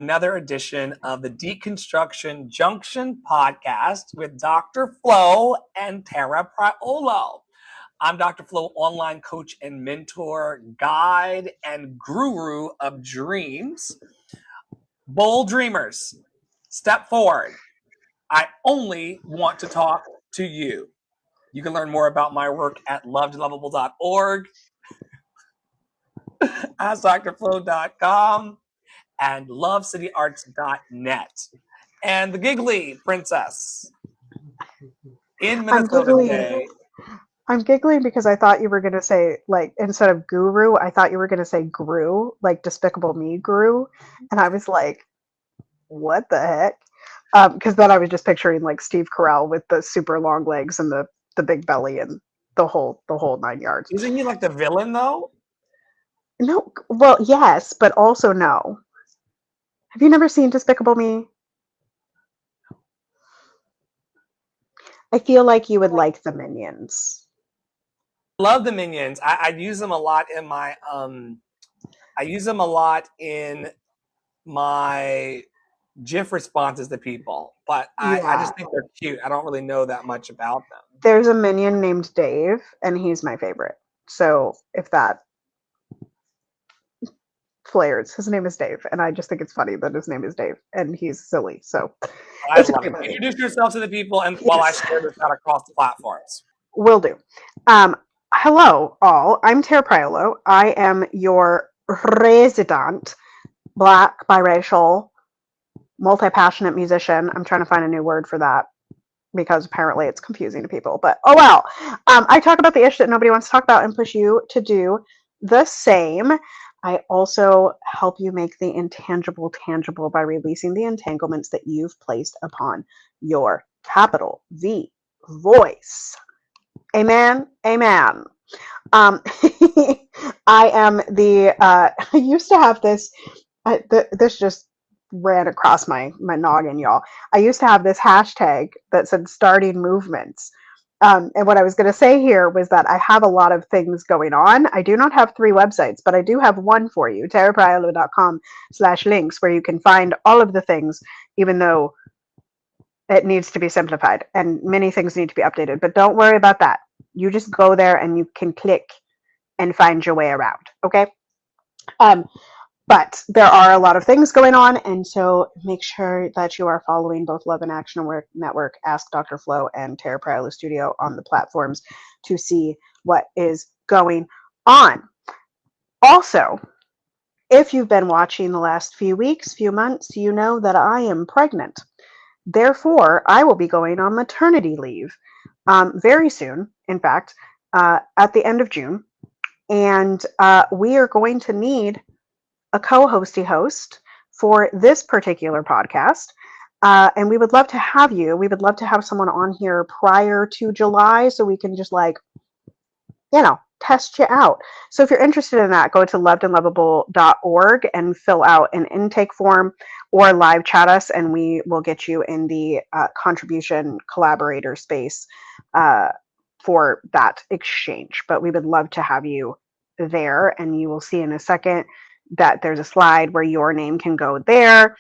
Another edition of the Deconstruction Junction podcast with Dr. Flo and Tara Priolo. I'm Dr. Flo, online coach and mentor, guide, and guru of dreams. Bold dreamers, step forward. I only want to talk to you. You can learn more about my work at Lovable.org, AskDrFlo.com, and lovecityarts.net. And the giggly princess in Minnesota today. I'm giggling because I thought you were going to say, like, instead of guru, I thought you were going to say Gru, like Despicable Me Gru. And I was like, what the heck? Because then I was just picturing, like, Steve Carell with the super long legs and the big belly and the whole 9 yards. Isn't he like the villain, though? No, well, yes, but also no. Have you never seen Despicable Me? I feel like you would like the Minions. Love the Minions. I use them a lot in my GIF responses to people, but I just think they're cute. I don't really know that much about them. There's a Minion named Dave, and he's my favorite. So if that flares, his name is Dave, and I just think it's funny that his name is Dave, and he's silly. So I love it. Introduce yourself to the people, and while I share this out across the platforms. Will do. Hello, all. I'm Tara Priolo. I am your resident Black, biracial, multi-passionate musician. I'm trying to find a new word for that because apparently it's confusing to people. But oh well. I talk about the ish that nobody wants to talk about and push you to do the same. I also help you make the intangible tangible by releasing the entanglements that you've placed upon your capital V voice. Amen. Amen. I am the, I used to have this, this just ran across my noggin, y'all. I used to have this hashtag that said starting movements. And what I was going to say here was that I have a lot of things going on. I do not have 3 websites, but I do have one for you, tarapriolo.com/links, where you can find all of the things, even though it needs to be simplified and many things need to be updated, but don't worry about that. You just go there and you can click and find your way around. Okay. But there are a lot of things going on. And so make sure that you are following both Love in Action Network, Ask Dr. Flo, and Tara Priolo Studio on the platforms to see what is going on. Also, if you've been watching the last few weeks, few months, you know that I am pregnant. Therefore, I will be going on maternity leave very soon, in fact, at the end of June. And we are going to need a co-hosty host for this particular podcast. And we would love to have you. We would love to have someone on here prior to July so we can just test you out. So if you're interested in that, go to lovedandlovable.org and fill out an intake form or live chat us, and we will get you in the contribution collaborator space for that exchange. But we would love to have you there, and you will see in a second that there's a slide where your name can go there.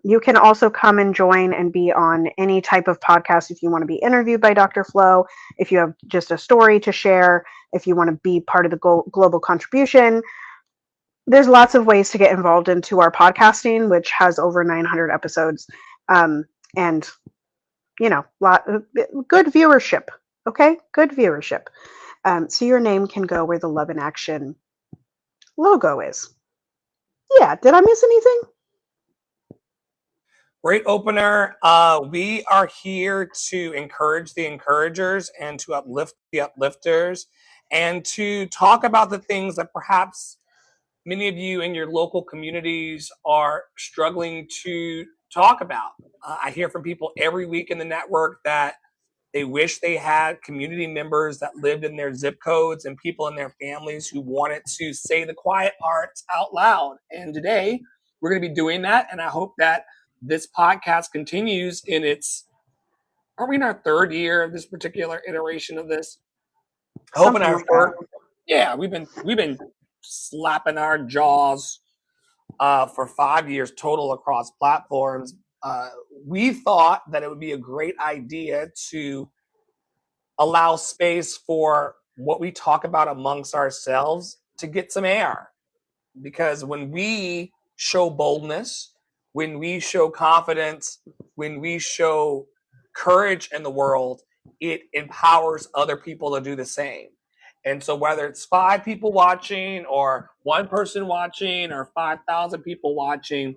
You can also come and join and be on any type of podcast if you want to be interviewed by Dr. Flo, if you have just a story to share, if you want to be part of the global contribution. There's lots of ways to get involved into our podcasting, which has over 900 episodes, and good viewership. Okay, good viewership. So your name can go where the Love in Action logo is. Yeah, did I miss anything? Great opener. We are here to encourage the encouragers and to uplift the uplifters and to talk about the things that perhaps many of you in your local communities are struggling to talk about. I hear from people every week in the network that they wish they had community members that lived in their zip codes and people in their families who wanted to say the quiet parts out loud. And today we're going to be doing that. And I hope that this podcast continues in are we in our 3rd year of this particular iteration of this? I hope in our 3rd. Yeah, we've been slapping our jaws for 5 years total across platforms, we thought that it would be a great idea to allow space for what we talk about amongst ourselves to get some air. Because when we show boldness, when we show confidence, when we show courage in the world, it empowers other people to do the same. And so whether it's 5 people watching or 1 person watching or 5,000 people watching,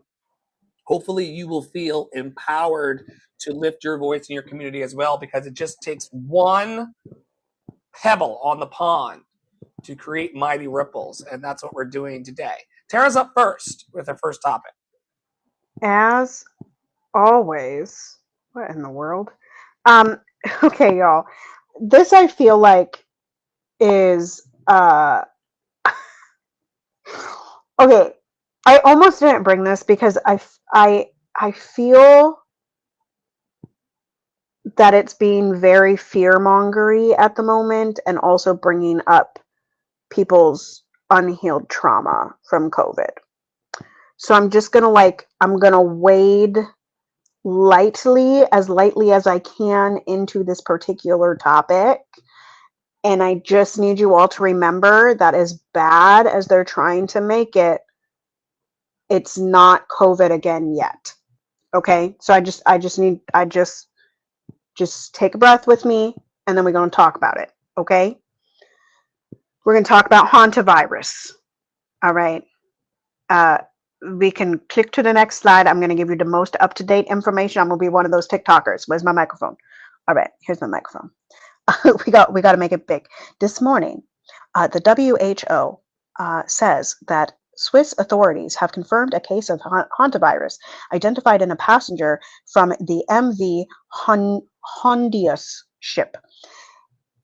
hopefully you will feel empowered to lift your voice in your community as well, because it just takes one pebble on the pond to create mighty ripples. And that's what we're doing today. Tara's up first with her first topic. As always, what in the world? Okay, y'all. This I feel like is okay. I almost didn't bring this because I feel that it's being very fear-mongery at the moment, and also bringing up people's unhealed trauma from COVID. So I'm just I'm gonna wade lightly as I can into this particular topic. And I just need you all to remember that as bad as they're trying to make it, it's not COVID again yet. Okay? So I just take a breath with me, and then we're going to talk about it. Okay? We're going to talk about hantavirus. All right? We can click to the next slide. I'm going to give you the most up-to-date information. I'm going to be one of those TikTokers. Where's my microphone? All right, here's my microphone. we got to make it big. This morning, the WHO says that Swiss authorities have confirmed a case of hantavirus identified in a passenger from the MV Hondius ship.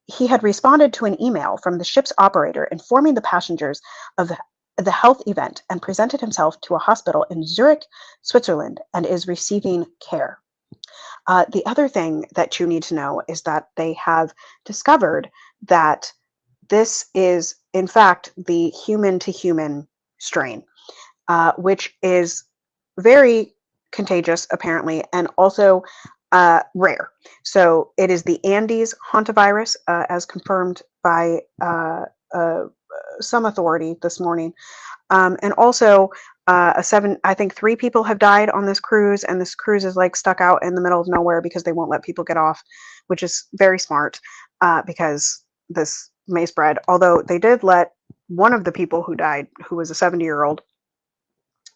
He had responded to an email from the ship's operator informing the passengers of the health event and presented himself to a hospital in Zurich, Switzerland, and is receiving care. The other thing that you need to know is that they have discovered that this is, in fact, the human-to-human strain, which is very contagious, apparently, and also rare. So it is the Andes hantavirus, as confirmed by some authority this morning. And also, I think 3 people have died on this cruise, and this cruise is like stuck out in the middle of nowhere because they won't let people get off, which is very smart, because this may spread. Although they did let one of the people who died, who was a 70-year-old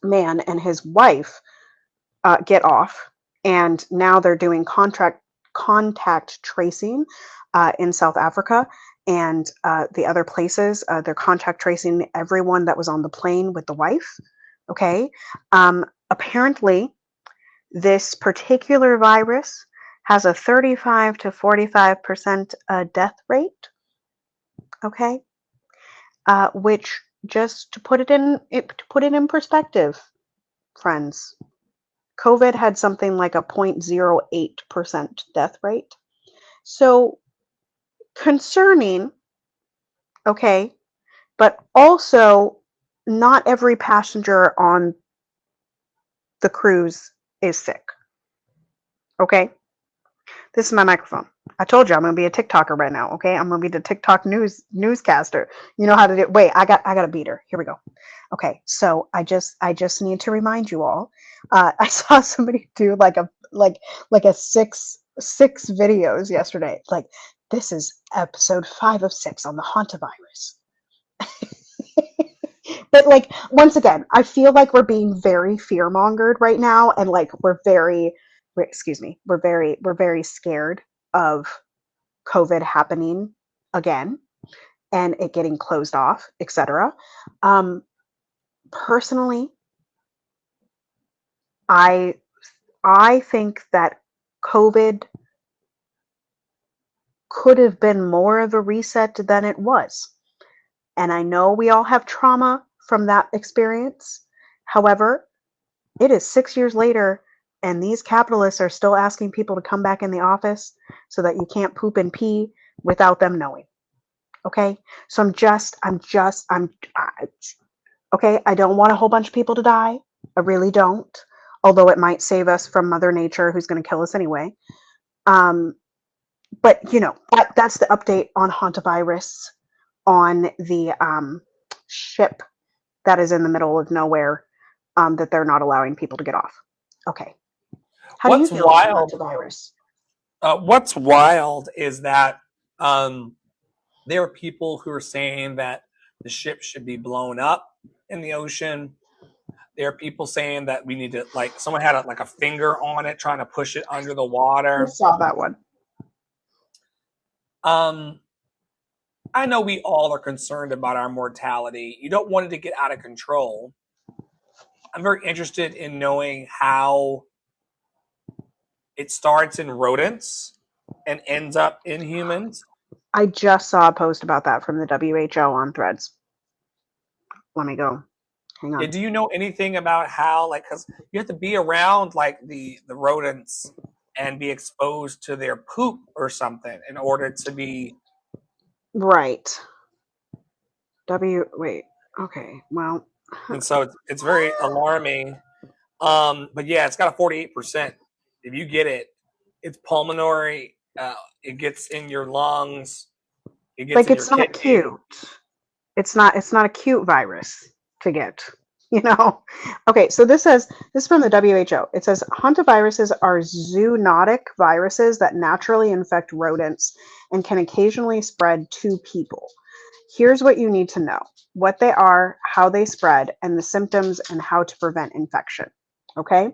man, and his wife get off, and now they're doing contact tracing in South Africa. And the other places, they're contact tracing everyone that was on the plane with the wife. Okay. Apparently, this particular virus has a 35 to 45% death rate. Okay. Which, just to put it in perspective, friends, COVID had something like a 0.08% death rate. So concerning, okay, but also not every passenger on the cruise is sick. Okay, this is my microphone. I told you I'm gonna be a TikToker right now. Okay, I'm gonna be the TikTok newscaster. You know how to do. Wait, I got a beater. Here we go. Okay, so I just need to remind you all. I saw somebody do like a six videos yesterday. Like, this is episode 5 of 6 on the hantavirus. But like, once again, I feel like we're being very fear-mongered right now, and like we're very scared of COVID happening again and it getting closed off, etc. Personally, I think that COVID could have been more of a reset than it was. And I know we all have trauma from that experience. However, it is 6 years later, and these capitalists are still asking people to come back in the office so that you can't poop and pee without them knowing. Okay? So Okay, I don't want a whole bunch of people to die. I really don't. Although it might save us from Mother Nature, who's going to kill us anyway. Um, but that's the update on hantavirus on the ship that is in the middle of nowhere, that they're not allowing people to get off. Okay. How do you What's feel about wild? hantavirus? What's wild is that there are people who are saying that the ship should be blown up in the ocean. There are people saying that we need to, like, someone had like a finger on it trying to push it under the I water. saw that one. I know we all are concerned about our mortality. You don't want it to get out of control. I'm very interested in knowing how it starts in rodents and ends up in humans. I just saw a post about that from the WHO on Threads. Let me go. Hang on. Yeah, do you know anything about how, like, because you have to be around like the rodents and be exposed to their poop or something in order to be Right. Wait. Okay. Well, and so it's very alarming. But yeah, it's got a 48%. If you get it, it's pulmonary. It gets in your lungs. It gets like, in your it's not kidney. cute. It's not a cute virus to get. Okay, so this is from the WHO. It says hantaviruses are zoonotic viruses that naturally infect rodents and can occasionally spread to people. Here's what you need to know: what they are, how they spread, and the symptoms, and how to prevent infection. Okay?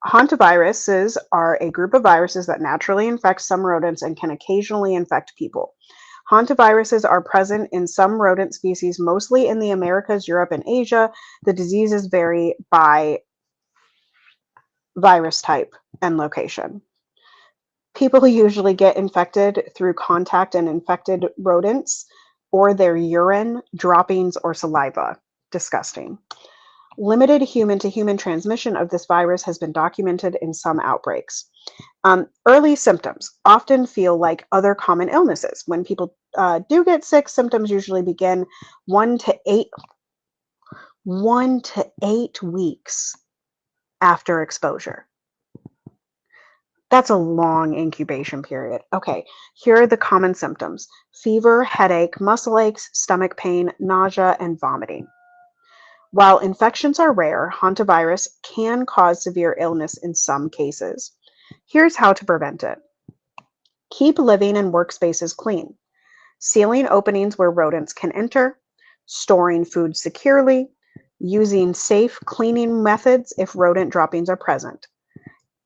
Hantaviruses are a group of viruses that naturally infect some rodents and can occasionally infect people. Hantaviruses are present in some rodent species, mostly in the Americas, Europe, and Asia. The diseases vary by virus type and location. People usually get infected through contact and infected rodents or their urine, droppings, or saliva. Disgusting. Limited human-to-human transmission of this virus has been documented in some outbreaks. Early symptoms often feel like other common illnesses. When people do get sick, symptoms usually begin 1 to 8 weeks after exposure. That's a long incubation period. Okay, here are the common symptoms: fever, headache, muscle aches, stomach pain, nausea, and vomiting. While infections are rare, hantavirus can cause severe illness in some cases. Here's how to prevent it. Keep living and workspaces clean. Sealing openings where rodents can enter. Storing food securely. Using safe cleaning methods if rodent droppings are present.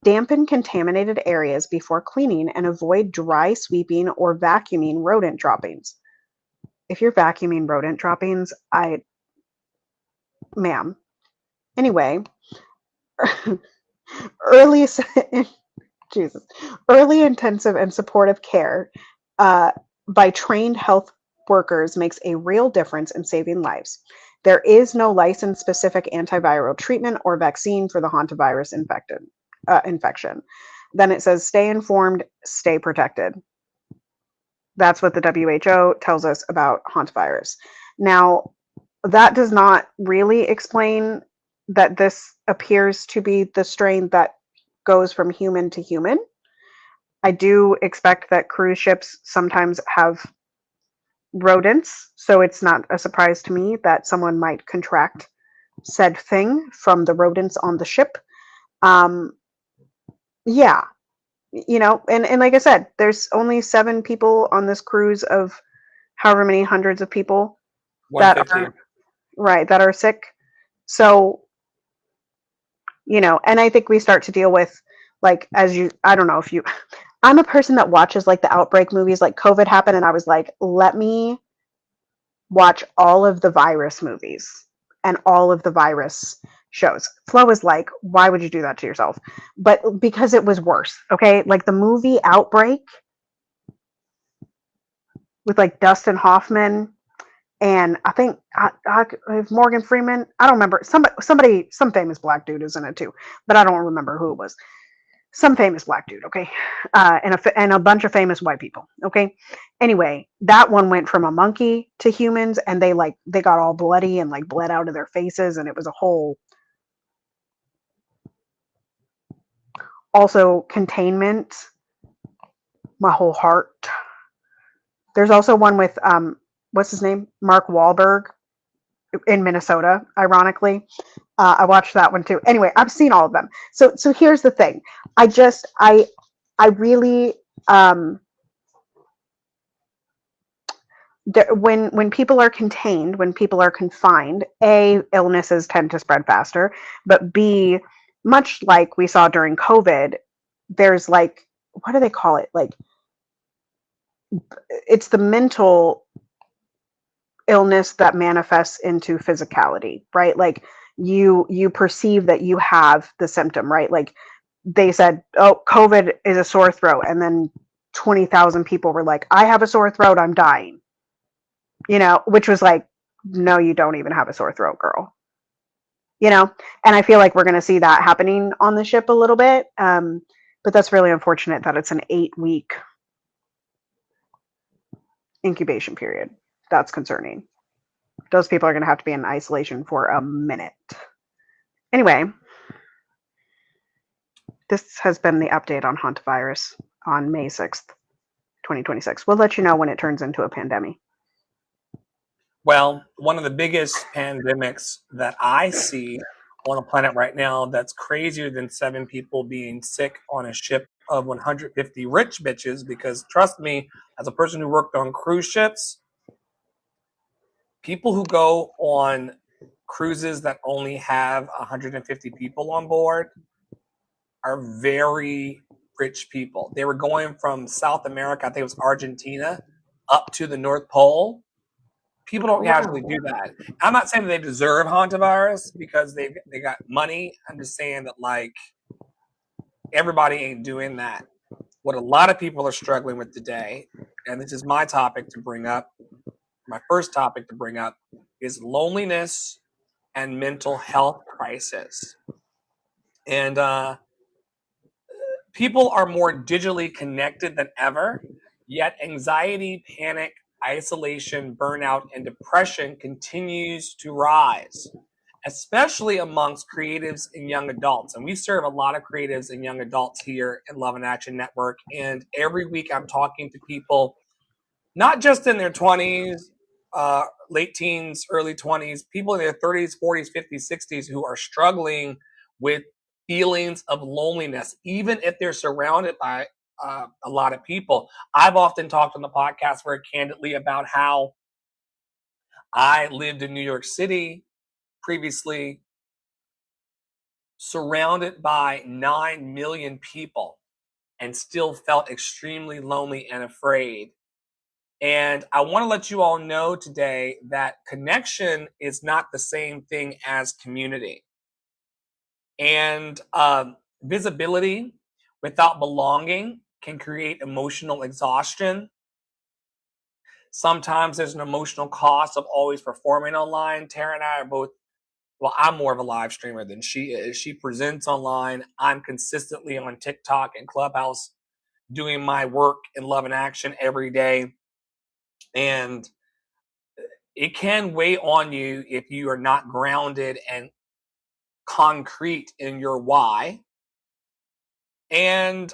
Dampen contaminated areas before cleaning and avoid dry sweeping or vacuuming rodent droppings. If you're vacuuming rodent droppings, ma'am. Anyway, early Jesus, early intensive and supportive care by trained health workers makes a real difference in saving lives. There is no license-specific antiviral treatment or vaccine for the hantavirus infection. Then it says, stay informed, stay protected. That's what the WHO tells us about hantavirus. Now, that does not really explain that this appears to be the strain that goes from human to human. I do expect that cruise ships sometimes have rodents, so it's not a surprise to me that someone might contract said thing from the rodents on the ship. Yeah, and like I said, there's only 7 people on this cruise of however many hundreds of people that 150. that are sick. So, and I think we start to deal with, like, I don't know if you, I'm a person that watches like the outbreak movies. Like, COVID happened and I was like, let me watch all of the virus movies and all of the virus shows. Flo is like, why would you do that to yourself? But because it was worse, okay? Like the movie Outbreak with like Dustin Hoffman and I think Morgan Freeman. I don't remember. Some famous black dude is in it too, but I don't remember who it was. some famous black dude, okay, and a bunch of famous white people, okay. Anyway, that one went from a monkey to humans, and they got all bloody and like bled out of their faces, and it was a whole. Also, containment, my whole heart. There's also one with what's his name, Mark Wahlberg, in Minnesota, ironically. I watched that one too. Anyway, I've seen all of them. So here's the thing. I really when people are contained, when people are confined, A, illnesses tend to spread faster, but B, much like we saw during COVID, there's like, what do they call it? Like, it's the mental illness that manifests into physicality, right? Like you perceive that you have the symptom, right? Like they said, oh, COVID is a sore throat, and then 20,000 people were like, I have a sore throat, I'm dying. Which was like, no, you don't even have a sore throat, girl. And I feel like we're going to see that happening on the ship a little bit. But that's really unfortunate that it's an 8-week incubation period. That's concerning. Those people are going to have to be in isolation for a minute. Anyway, this has been the update on hantavirus on May 6th, 2026. We'll let you know when it turns into a pandemic. Well, one of the biggest pandemics that I see on the planet right now that's crazier than 7 people being sick on a ship of 150 rich bitches, because trust me, as a person who worked on cruise ships, people who go on cruises that only have 150 people on board are very rich people. They were going from South America, I think it was Argentina, up to the North Pole. People don't casually do that. I'm not saying that they deserve hantavirus because they got money. I'm just saying that, like, everybody ain't doing that. What a lot of people are struggling with today, and this is my topic to bring up, my first topic to bring up, is loneliness and mental health crisis. And people are more digitally connected than ever, yet anxiety, panic, isolation, burnout, and depression continues to rise, especially amongst creatives and young adults. And we serve a lot of creatives and young adults here at Love and Action Network. And every week I'm talking to people, not just in their 20s, late teens, early 20s, people in their 30s, 40s, 50s, 60s who are struggling with feelings of loneliness, even if they're surrounded by a lot of people. I've often talked on the podcast very candidly about how I lived in New York City previously, surrounded by 9 million people, and still felt extremely lonely and afraid. And I want to let you all know today that connection is not the same thing as community. And visibility without belonging can create emotional exhaustion. Sometimes there's an emotional cost of always performing online. Tara and I are both, well, I'm more of a live streamer than she is. She presents online. I'm consistently on TikTok and Clubhouse doing my work in Love and Action every day. And it can weigh on you if you are not grounded and concrete in your why. And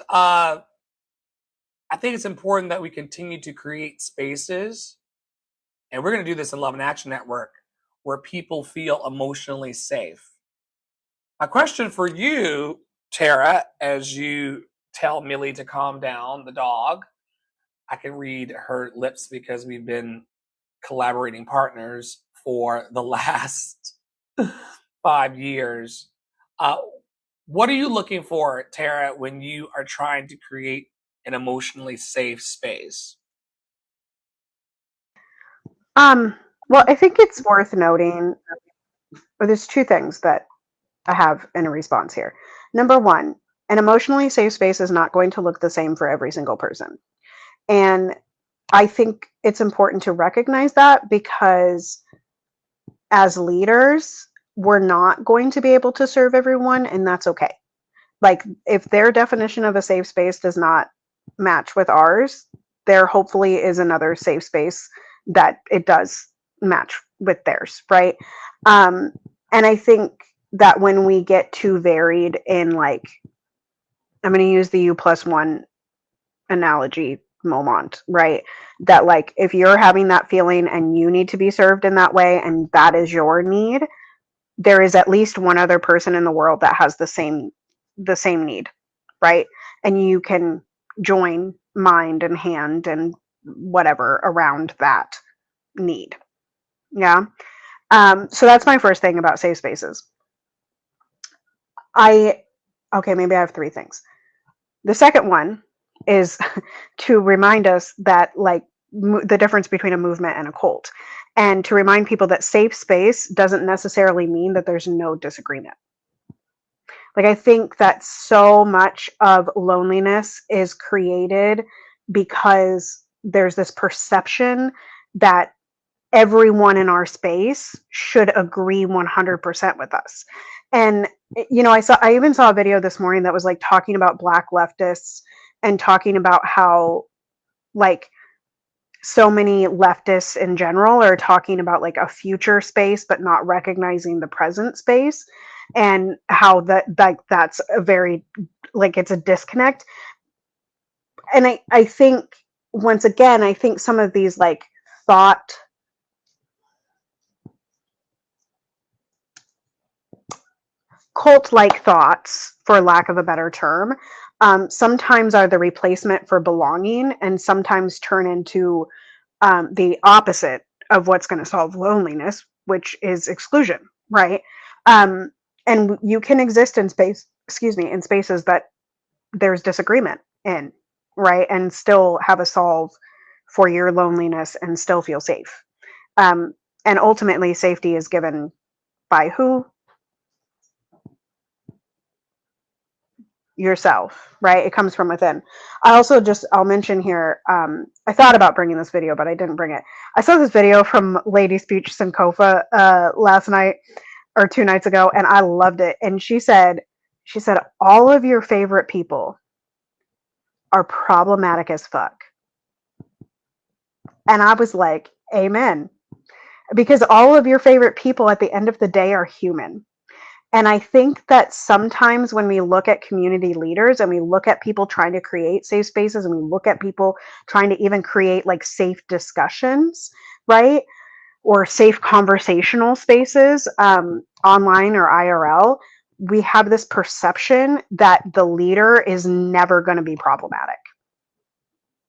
I think it's important that we continue to create spaces, and we're going to do this in Love and Action Network, where people feel emotionally safe. My question for you, Tara, as you tell Millie to calm down, the dog, I can read her lips because we've been collaborating partners for the last 5 years. What are you looking for, Tara, when you are trying to create an emotionally safe space? Well, I think it's worth noting, or there's 2 things that I have in a response here. Number 1, an emotionally safe space is not going to look the same for every single person. And I think it's important to recognize that, because as leaders, we're not going to be able to serve everyone, and that's okay. Like, if their definition of a safe space does not match with ours, there hopefully is another safe space that it does match with theirs, right? And I think that when we get too varied in, like, I'm going to use the U+1 analogy moment, right? That, like, if you're having that feeling and you need to be served in that way and that is your need, there is at least one other person in the world that has the same need, right? And you can join mind and hand and whatever around that need. Yeah. So that's my first thing about safe spaces. Okay, maybe I have three things. The second one is to remind us that, like, the difference between a movement and a cult, and to remind people that safe space doesn't necessarily mean that there's no disagreement. Like, I think that so much of loneliness is created because there's this perception that everyone in our space should agree 100% with us. And I even saw a video this morning that was, like, talking about Black leftists and talking about how, like, so many leftists in general are talking about, like, a future space but not recognizing the present space, and how that's a very, like, it's a disconnect. And I think, once again, I think some of these, like, cult-like thoughts, for lack of a better term, sometimes are the replacement for belonging, and sometimes turn into the opposite of what's going to solve loneliness, which is exclusion, right? And you can exist in in spaces that there's disagreement in, right? And still have a solve for your loneliness and still feel safe. And ultimately, safety is given by who? Yourself, right? It comes from within. I'll mention here, I thought about bringing this video, but I didn't bring it. I saw this video from Lady Speech Sankofa last night or 2 nights ago, and I loved it. And she said, all of your favorite people are problematic as fuck. And I was like, amen. Because all of your favorite people at the end of the day are human. And I think that sometimes when we look at community leaders and we look at people trying to create safe spaces, and we look at people trying to even create, like, safe discussions, right? Or safe conversational spaces, online or IRL, we have this perception that the leader is never going to be problematic,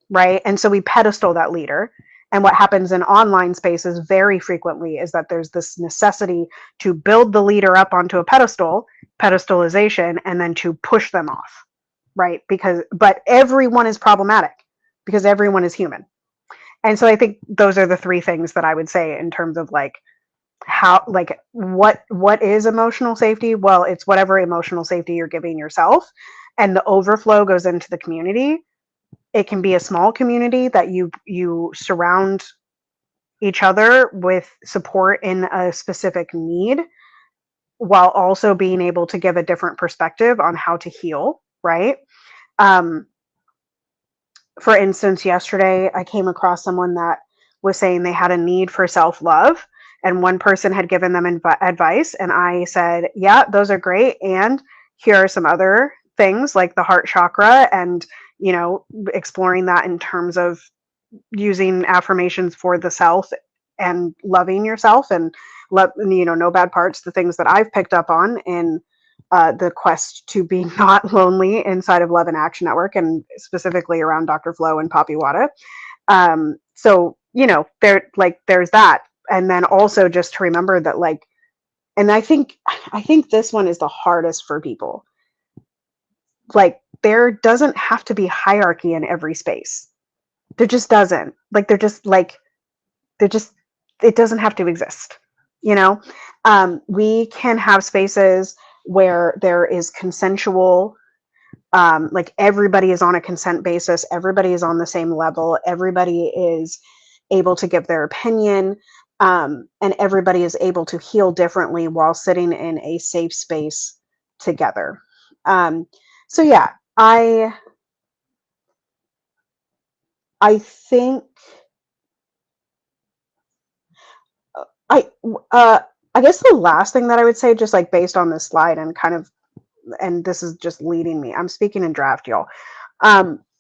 right? And so we pedestal that leader. And what happens in online spaces very frequently is that there's this necessity to build the leader up onto a pedestalization, and then to push them off, right? But everyone is problematic because everyone is human. And so I think those are the three things that I would say in terms of, like, how, like, what is emotional safety? Well, it's whatever emotional safety you're giving yourself, and the overflow goes into the community. It can be a small community that you surround each other with support in a specific need, while also being able to give a different perspective on how to heal, right? For instance, yesterday I came across someone that was saying they had a need for self-love, and one person had given them advice, and I said, yeah, those are great, and here are some other things, like the heart chakra, and exploring that in terms of using affirmations for the self and loving yourself, and no bad parts, the things that I've picked up on in the quest to be not lonely inside of Love and Action Network, and specifically around Dr. Flo and Papi Wada. So there's that. And then also just to remember that, like, and I think this one is the hardest for people. Like, there doesn't have to be hierarchy in every space. There just doesn't. Like, it doesn't have to exist. We can have spaces where there is consensual, like, everybody is on a consent basis, everybody is on the same level, everybody is able to give their opinion, and everybody is able to heal differently while sitting in a safe space together. So yeah, I think I uh I guess the last thing that I would say, just like based on this slide and kind of, and this is just leading me, I'm speaking in draft, y'all.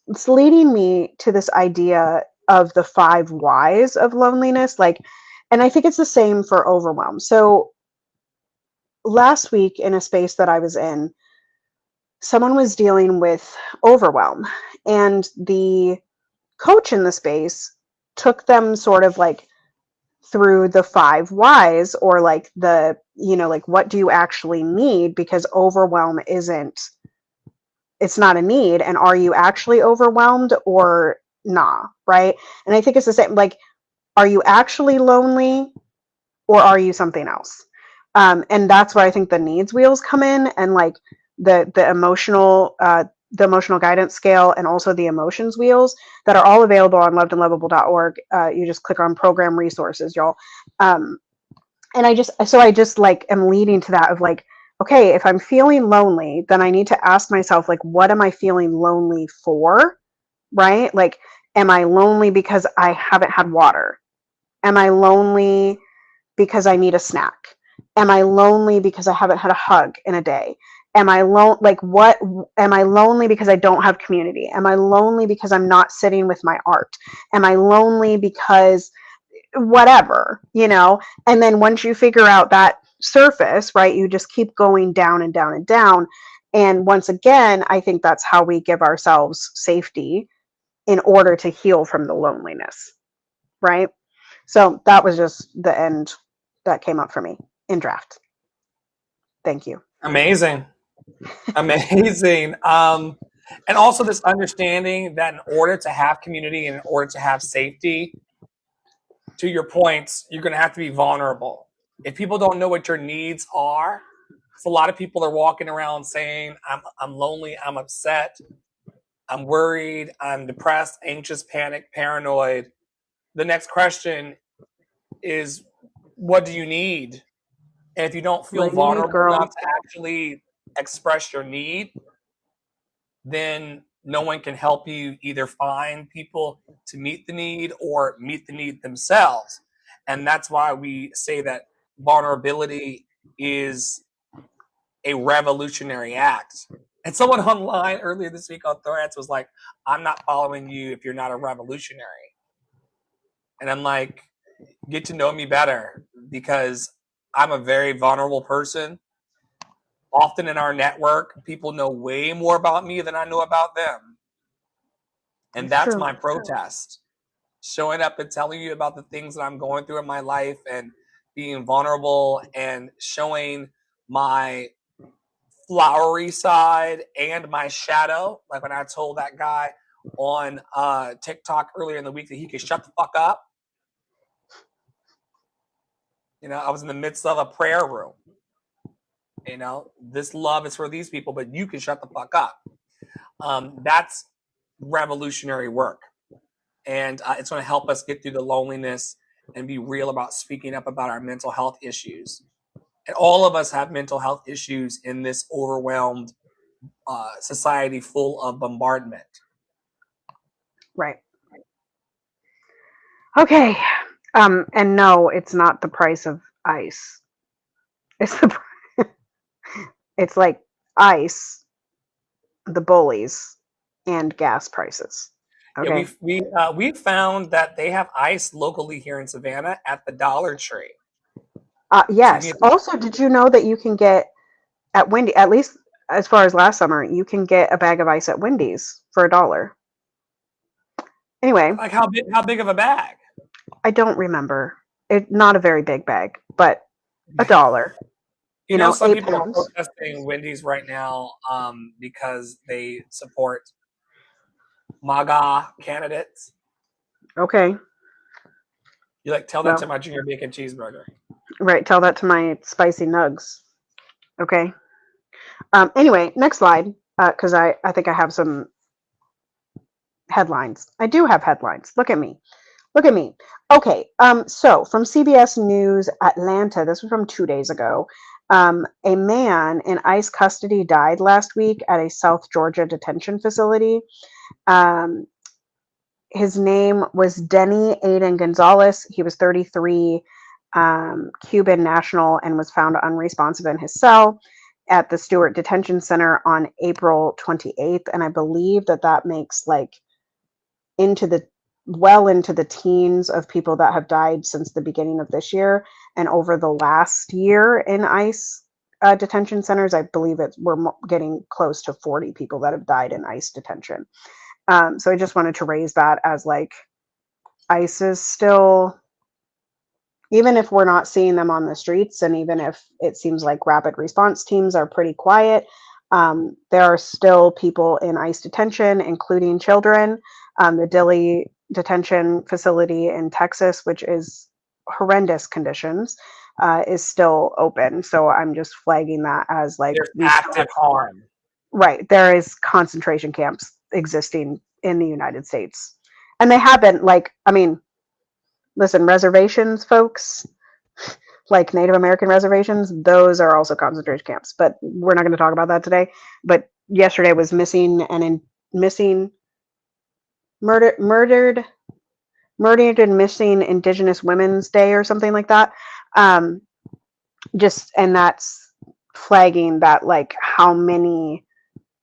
It's leading me to this idea of the 5 whys of loneliness, like, and I think it's the same for overwhelm. So last week in a space that I was in, someone was dealing with overwhelm, and the coach in the space took them sort of like through the 5 whys, or like the, like, what do you actually need? Because overwhelm isn't, it's not a need. And are you actually overwhelmed or nah? Right. And I think it's the same, like, are you actually lonely or are you something else? And that's where I think the needs wheels come in, and like the emotional guidance scale, and also the emotions wheels that are all available on lovedandlovable.org. You just click on program resources, y'all. And I just like am leading to that of like, okay, if I'm feeling lonely, then I need to ask myself, like, what am I feeling lonely for? Right? Like, am I lonely because I haven't had water? Am I lonely because I need a snack? Am I lonely because I haven't had a hug in a day? Am I like, what am I lonely because I don't have community? Am I lonely because I'm not sitting with my art? Am I lonely because whatever, And then once you figure out that surface, right, you just keep going down and down and down. And once again, I think that's how we give ourselves safety in order to heal from the loneliness, right? So that was just the end that came up for me in draft. Thank you. Amazing. Amazing. And also this understanding that in order to have community and in order to have safety, to your points, you're going to have to be vulnerable. If people don't know what your needs are, so a lot of people are walking around saying, I'm lonely, I'm upset, I'm worried, I'm depressed, anxious, panic, paranoid. The next question is, what do you need? And if you don't feel What do you need, vulnerable girl? enough to actually express your need, then no one can help you either find people to meet the need or meet the need themselves. And that's why we say that vulnerability is a revolutionary act. And someone online earlier this week on Threads was like, I'm not following you if you're not a revolutionary. And I'm like, get to know me better, because I'm a very vulnerable person. Often in our network, people know way more about me than I know about them. And It's that's true. my protest. Showing up and telling you about the things that I'm going through in my life, and being vulnerable and showing my flowery side and my shadow. Like when I told that guy on TikTok earlier in the week that he could shut the fuck up. I was in the midst of a prayer room. This love is for these people, but you can shut the fuck up. That's revolutionary work. And it's going to help us get through the loneliness and be real about speaking up about our mental health issues. And all of us have mental health issues in this overwhelmed society full of bombardment. Right. Okay. And no, it's not the price of ice. It's it's like ice, the bullies, and gas prices. Okay. Yeah, we found that they have ice locally here in Savannah at the Dollar Tree. Yes. Also, did you know that you can get at Wendy, at least as far as last summer, you can get a bag of ice at Wendy's for $1. Anyway, like how big of a bag? I don't remember. It not a very big bag, but $1. Some 8 people are pounds. protesting Wendy's right now because they support MAGA candidates. Okay. You tell that to my junior bacon cheeseburger. Right. Tell that to my spicy nugs. Okay. Anyway, next slide, because I think I have some headlines. I do have headlines. Look at me. Look at me. Okay. So from CBS News Atlanta, this was from 2 days ago. A man in ICE custody died last week at a South Georgia detention facility. His name was Denny Aiden Gonzalez. He was 33, Cuban national, and was found unresponsive in his cell at the Stewart Detention Center on April 28th. And I believe that makes like into the teens of people that have died since the beginning of this year. And over the last year in ICE detention centers, I believe we're getting close to 40 people that have died in ICE detention. So I just wanted to raise that as like ICE is still, even if we're not seeing them on the streets, and even if it seems like rapid response teams are pretty quiet, there are still people in ICE detention, including children. The Dilley detention facility in Texas, which is horrendous conditions, is still open. So I'm just flagging that as like there's active harm. Right. There is concentration camps existing in the United States. And they haven't, like, I mean, listen, reservations, folks, like Native American reservations, those are also concentration camps. But we're not going to talk about that today. But yesterday was murdered and missing Indigenous Women's Day or something like that. And that's flagging that, like, how many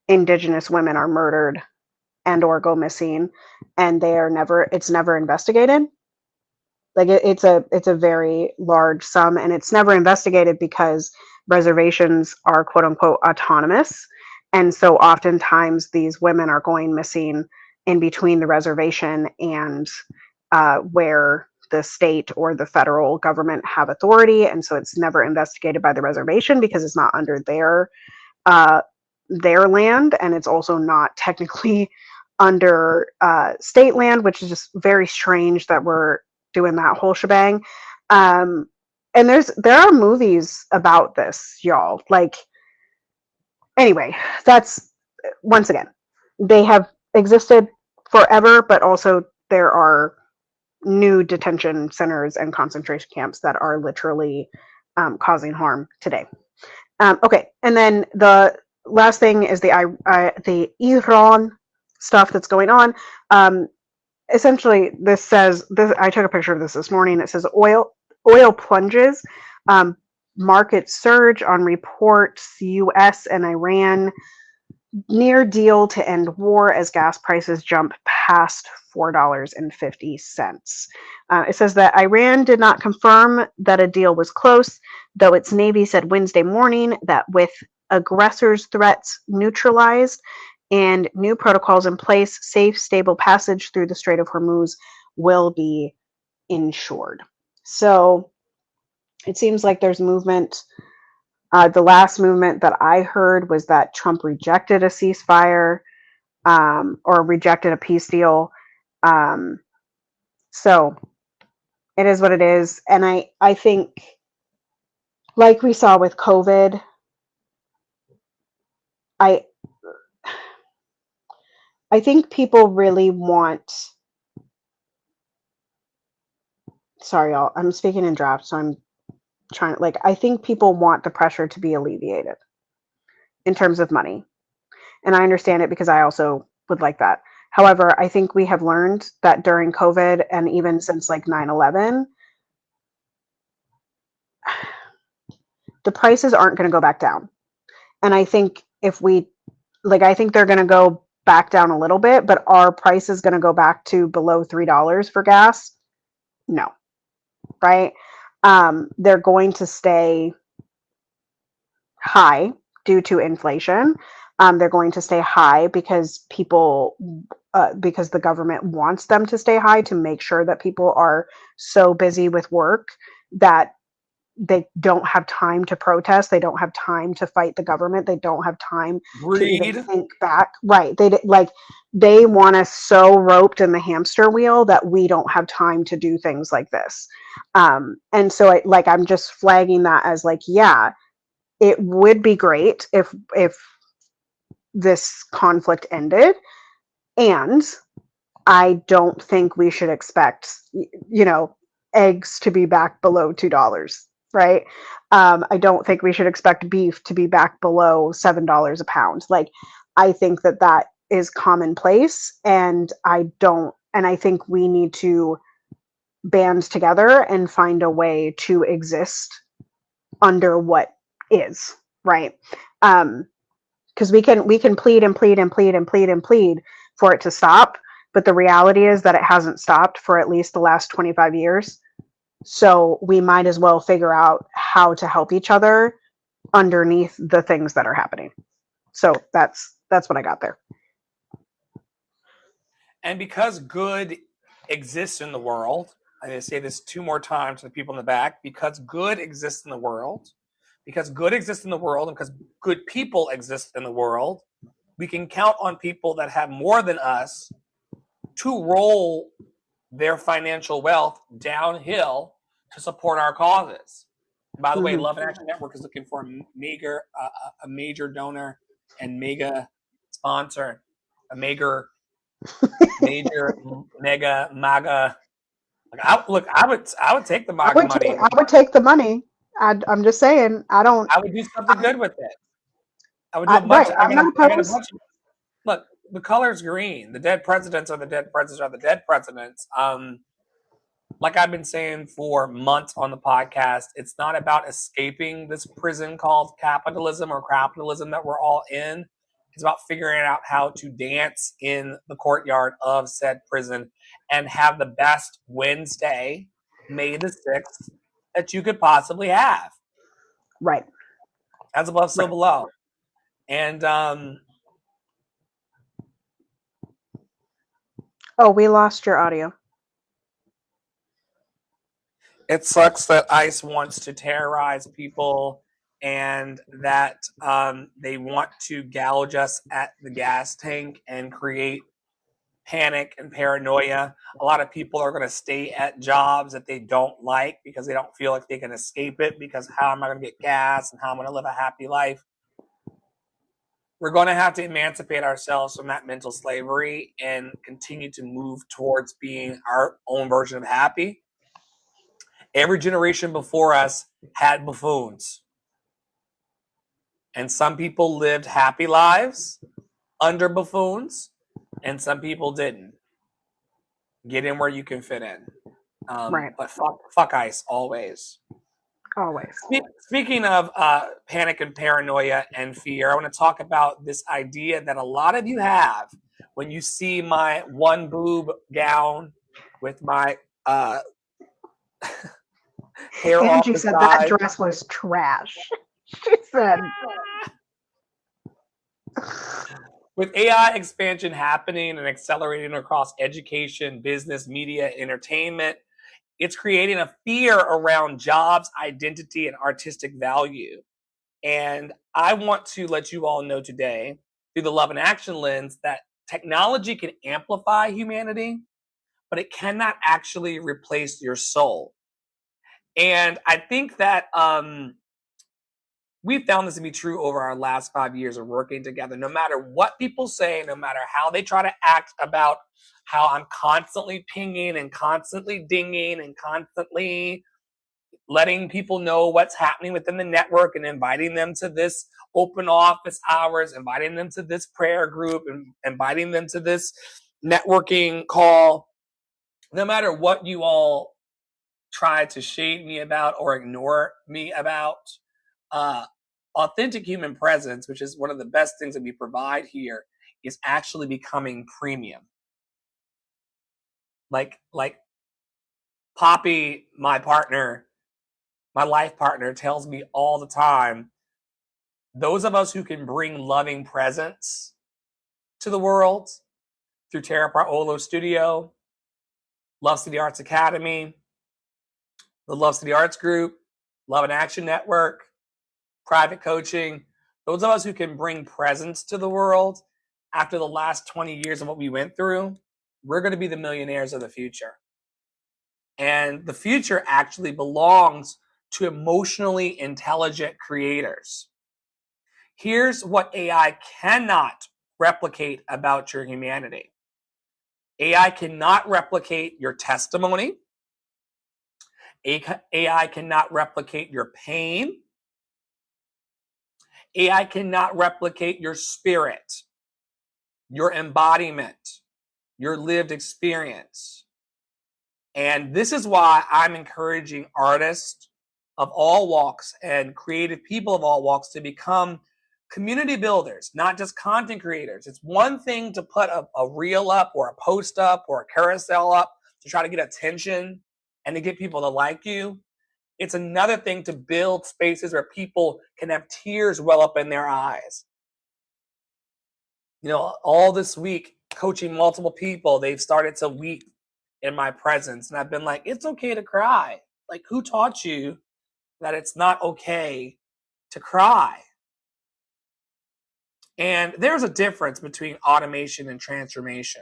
Indigenous women are murdered and or go missing, and it's never investigated. Like it's a very large sum, and it's never investigated because reservations are quote unquote autonomous, and so oftentimes these women are going missing in between the reservation and where the state or the federal government have authority, and so it's never investigated by the reservation because it's not under their land, and it's also not technically under state land, which is just very strange that we're doing that whole shebang. And there are movies about this, y'all. Like, anyway, that's, once again, they have existed forever, but also there are new detention centers and concentration camps that are literally causing harm today. Okay, and then the last thing is the Iran stuff that's going on. Essentially, this says, I took a picture of this morning. It says oil plunges, market surge on reports U.S. and Iran near deal to end war as gas prices jump past $4.50. It says that Iran did not confirm that a deal was close, though its Navy said Wednesday morning that with aggressors' threats neutralized and new protocols in place, safe, stable passage through the Strait of Hormuz will be ensured. So it seems like there's movement. The last movement that I heard was that Trump rejected a ceasefire or rejected a peace deal. So it is what it is. And I think, like we saw with COVID, I think people really want, sorry, y'all, I'm speaking in draft, so I'm trying, like, I think people want the pressure to be alleviated in terms of money. And I understand it because I also would like that. However, I think we have learned that during COVID and even since like 9/11, the prices aren't going to go back down. And I think I think they're going to go back down a little bit, but are prices going to go back to below $3 for gas? No. Right? They're going to stay high due to inflation. They're going to stay high because because the government wants them to stay high to make sure that people are so busy with work that they don't have time to protest. They don't have time to fight the government. They don't have time to even think back. Right. They want us so roped in the hamster wheel that we don't have time to do things like this. And so I'm just flagging that as like, yeah, it would be great if this conflict ended. And I don't think we should expect, eggs to be back below $2. right? I don't think we should expect beef to be back below $7 a pound. Like, I think that that is commonplace, and I think we need to band together and find a way to exist under what is, right? Because we can plead and plead and plead and plead and plead for it to stop, but the reality is that it hasn't stopped for at least the last 25 years. So we might as well figure out how to help each other underneath the things that are happening. So that's what I got there. And because good exists in the world, I'm going to say this 2 more times to the people in the back, because good exists in the world, because good exists in the world, and because good people exist in the world, we can count on people that have more than us to roll their financial wealth downhill to support our causes. By the way, Love and Action Network is looking for a major donor and mega sponsor, a major mega MAGA. Like, I would take the MAGA money. I would take the money. I'm just saying. I would do something good with it. I would do a bunch. Right. I'm not I got a opposed. bunch. Look, the color's green. The dead presidents are the dead presidents are the dead presidents. Like I've been saying for months on the podcast, it's not about escaping this prison called capitalism or capitalism that we're all in. It's about figuring out how to dance in the courtyard of said prison and have the best Wednesday, May the 6th, that you could possibly have. Right. As above, so below. And oh, we lost your audio. It sucks that ICE wants to terrorize people and that they want to gouge us at the gas tank and create panic and paranoia. A lot of people are going to stay at jobs that they don't like because they don't feel like they can escape it, because how am I going to get gas and how am I going to live a happy life? We're going to have to emancipate ourselves from that mental slavery and continue to move towards being our own version of happy. Every generation before us had buffoons. And some people lived happy lives under buffoons, and some people didn't. Get in where you can fit in. Right. But fuck ICE, always. Always. Speaking of panic and paranoia and fear, I want to talk about this idea that a lot of you have when you see my one boob gown with my hair off Angie the said side. that dress was trash. She said. With AI expansion happening and accelerating across education, business, media, entertainment, it's creating a fear around jobs, identity, and artistic value. And I want to let you all know today, through the Love and Action lens, that technology can amplify humanity, but it cannot actually replace your soul. And I think that we found this to be true over our last 5 years of working together. No matter what people say, no matter how they try to act about how I'm constantly pinging and constantly dinging and constantly letting people know what's happening within the network and inviting them to this open office hours, inviting them to this prayer group, and inviting them to this networking call. No matter what you all try to shade me about or ignore me about, authentic human presence, which is one of the best things that we provide here, is actually becoming premium. Like Poppy, my partner, my life partner, tells me all the time, those of us who can bring loving presence to the world through Priolo Studio, Love City Arts Academy, the Love City Arts Group, Love and Action Network, private coaching, those of us who can bring presence to the world after the last 20 years of what we went through, we're going to be the millionaires of the future. And the future actually belongs to emotionally intelligent creators. Here's what AI cannot replicate about your humanity. AI cannot replicate your testimony. AI cannot replicate your pain. AI cannot replicate your spirit, your embodiment, your lived experience. And this is why I'm encouraging artists of all walks and creative people of all walks to become community builders, not just content creators. It's one thing to put a reel up or a post up or a carousel up to try to get attention and to get people to like you. It's another thing to build spaces where people can have tears well up in their eyes. You know, all this week, coaching multiple people, they've started to weep in my presence. And I've been like, it's okay to cry. Like, who taught you that it's not okay to cry? And there's a difference between automation and transformation.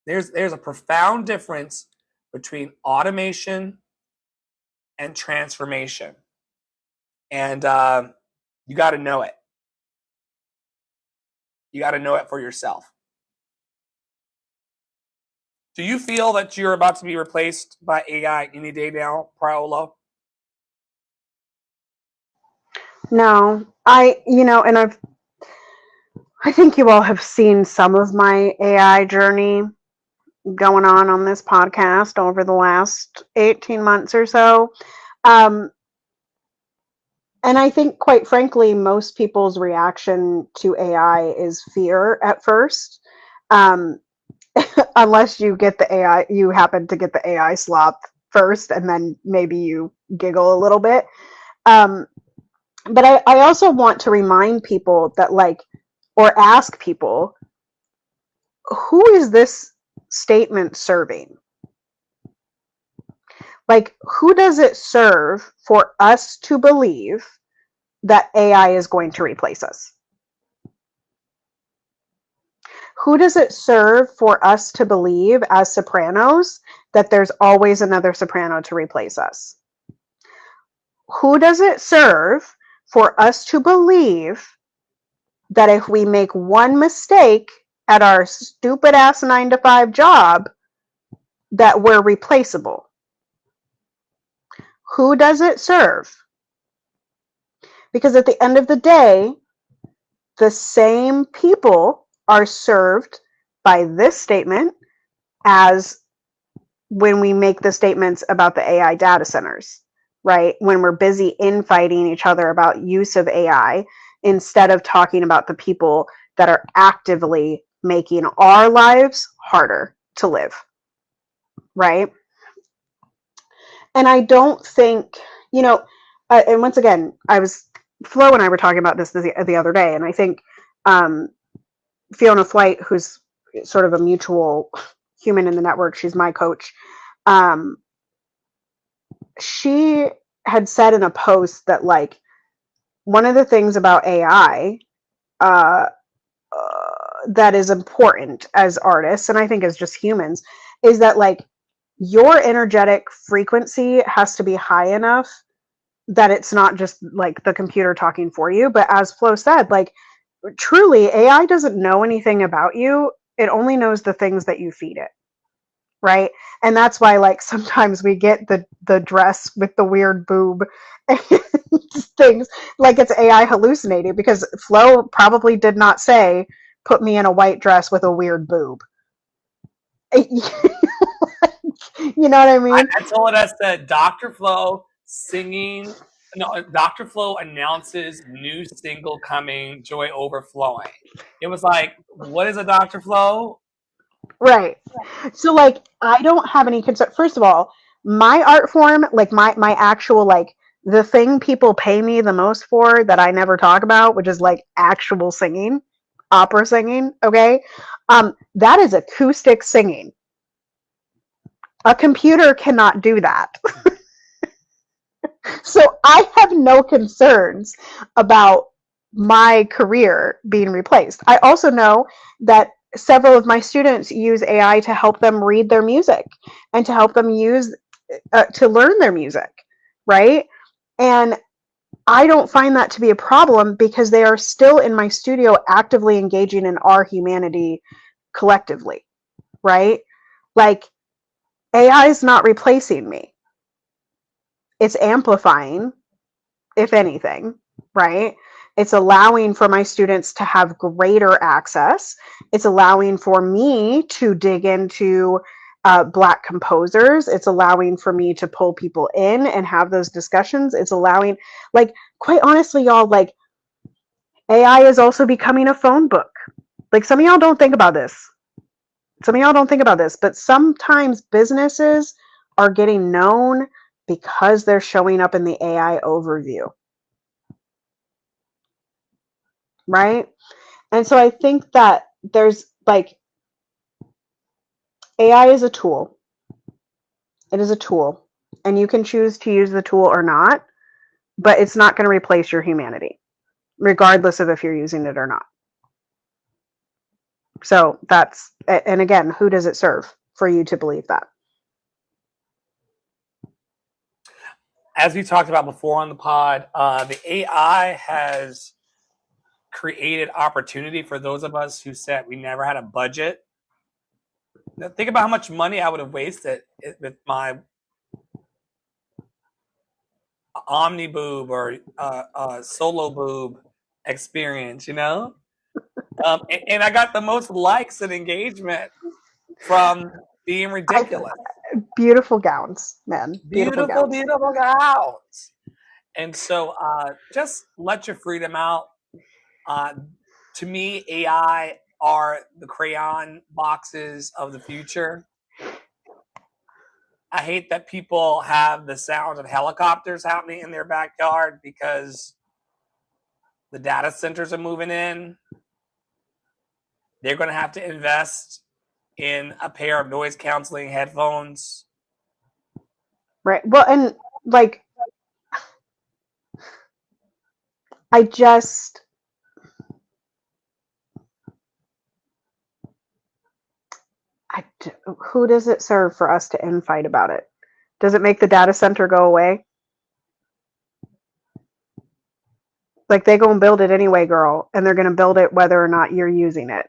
There's a profound difference between automation and transformation. And you got to know it. You got to know it for yourself. Do you feel that you're about to be replaced by AI any day now, Priolo? No, I think you all have seen some of my AI journey going on this podcast over the last 18 months or so. And I think, quite frankly, most people's reaction to AI is fear at first. Unless you get the AI, you happen to get the AI slop first, and then maybe you giggle a little bit. But I also want to remind people that, like, or ask people, who is this statement serving? Like, who does it serve for us to believe that AI is going to replace us? Who does it serve for us to believe as sopranos that there's always another soprano to replace us? Who does it serve for us to believe that if we make one mistake at our stupid ass 9-to-5 job, that we're replaceable? Who does it serve? Because at the end of the day, the same people are served by this statement as when we make the statements about the AI data centers, right? When we're busy infighting each other about use of AI, instead of talking about the people that are actively making our lives harder to live, right? And I don't think, and once again, Flo and I were talking about this the other day, and I think Fiona Flight, who's sort of a mutual human in the network, she's my coach, she had said in a post that, like, one of the things about AI that is important as artists, and I think as just humans, is that, like, your energetic frequency has to be high enough that it's not just like the computer talking for you. But as Flo said, like, truly, AI doesn't know anything about you. It only knows the things that you feed it, right? And that's why, like, sometimes we get the dress with the weird boob and things, like it's AI hallucinating, because Flo probably did not say, put me in a white dress with a weird boob. You know what I mean? I told us that Dr. Flo singing. No, Dr. Flo announces new single coming, Joy Overflowing. It was like, what is a Dr. Flo? Right. So, like, I don't have any concern. First of all, my art form, like my actual, like, the thing people pay me the most for that I never talk about, which is like actual singing, opera singing, okay? That is acoustic singing. A computer cannot do that. So I have no concerns about my career being replaced. I also know that several of my students use AI to help them read their music and to help them use to learn their music, right? And I don't find that to be a problem, because they are still in my studio actively engaging in our humanity collectively, right? Like, AI is not replacing me. It's amplifying, if anything, right? It's allowing for my students to have greater access. It's allowing for me to dig into Black composers. It's allowing for me to pull people in and have those discussions. It's allowing, like, quite honestly, y'all, like, AI is also becoming a phone book. Like, some of y'all don't think about this. But sometimes businesses are getting known because they're showing up in the AI overview. Right? And so I think that there's like, AI is a tool. It is a tool. And you can choose to use the tool or not, but it's not going to replace your humanity, regardless of if you're using it or not. So that's, and again, who does it serve for you to believe that? As we talked about before on the pod, the AI has created opportunity for those of us who said we never had a budget. Now, think about how much money I would have wasted with my Omni boob or solo boob experience, you know? And I got the most likes and engagement from being ridiculous. Beautiful gowns, man. Beautiful Beautiful, gowns. beautiful gowns. And so just let your freedom out. To me, AI are the crayon boxes of the future. I hate that people have the sound of helicopters happening in their backyard because the data centers are moving in. They're going to have to invest in a pair of noise canceling headphones. Right. Well, and like, I just, who does it serve for us to infight about it? Does it make the data center go away? Like, they gonna build it anyway, girl, and they're gonna build it whether or not you're using it,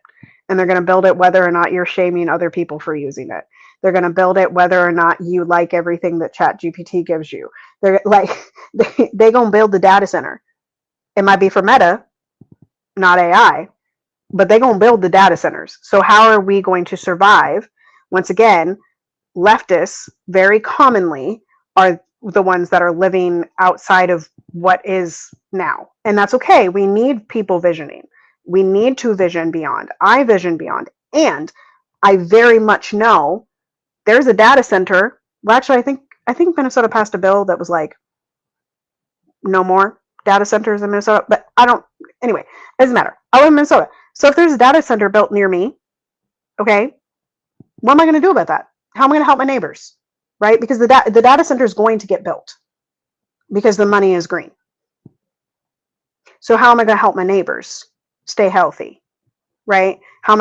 and they're gonna build it whether or not you're shaming other people for using it. They're gonna build it whether or not you like everything that ChatGPT gives you. They're like, they gonna build the data center. It might be for Meta, not AI, but they gonna build the data centers. So how are we going to survive? Once again, leftists very commonly are the ones that are living outside of what is now. And that's okay. We need people visioning. We need to vision beyond. I vision beyond. And I very much know there's a data center. Well, actually, I think Minnesota passed a bill that was like, no more data centers in Minnesota. But I don't, anyway, it doesn't matter. I live in Minnesota. So if there's a data center built near me, okay, what am I going to do about that? How am I going to help my neighbors? Right? Because the data center is going to get built because the money is green. So how am I going to help my neighbors stay healthy? Right? How am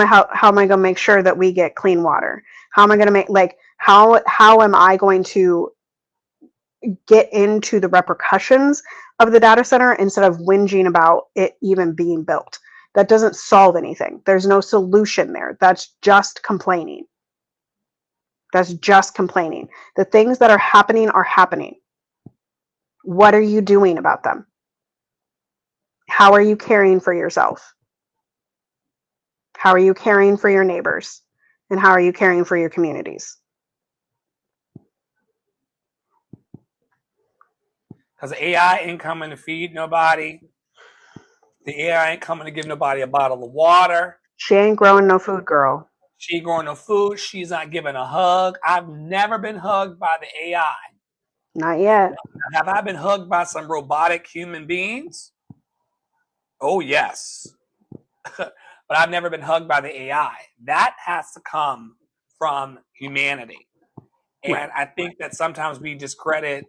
I going to make sure that we get clean water? How am I going to make, like, how am I going to get into the repercussions of the data center instead of whinging about it even being built? That doesn't solve anything. There's no solution there. That's just complaining. That's just complaining. The things that are happening are happening. What are you doing about them? How are you caring for yourself? How are you caring for your neighbors? And how are you caring for your communities? Because the AI ain't coming to feed nobody. The AI ain't coming to give nobody a bottle of water. She ain't growing no food, girl. She ain't growing no food. She's not giving a hug. I've never been hugged by the AI. Not yet. Have I been hugged by some robotic human beings? Oh, yes. But I've never been hugged by the AI. That has to come from humanity. And right. I think that sometimes we discredit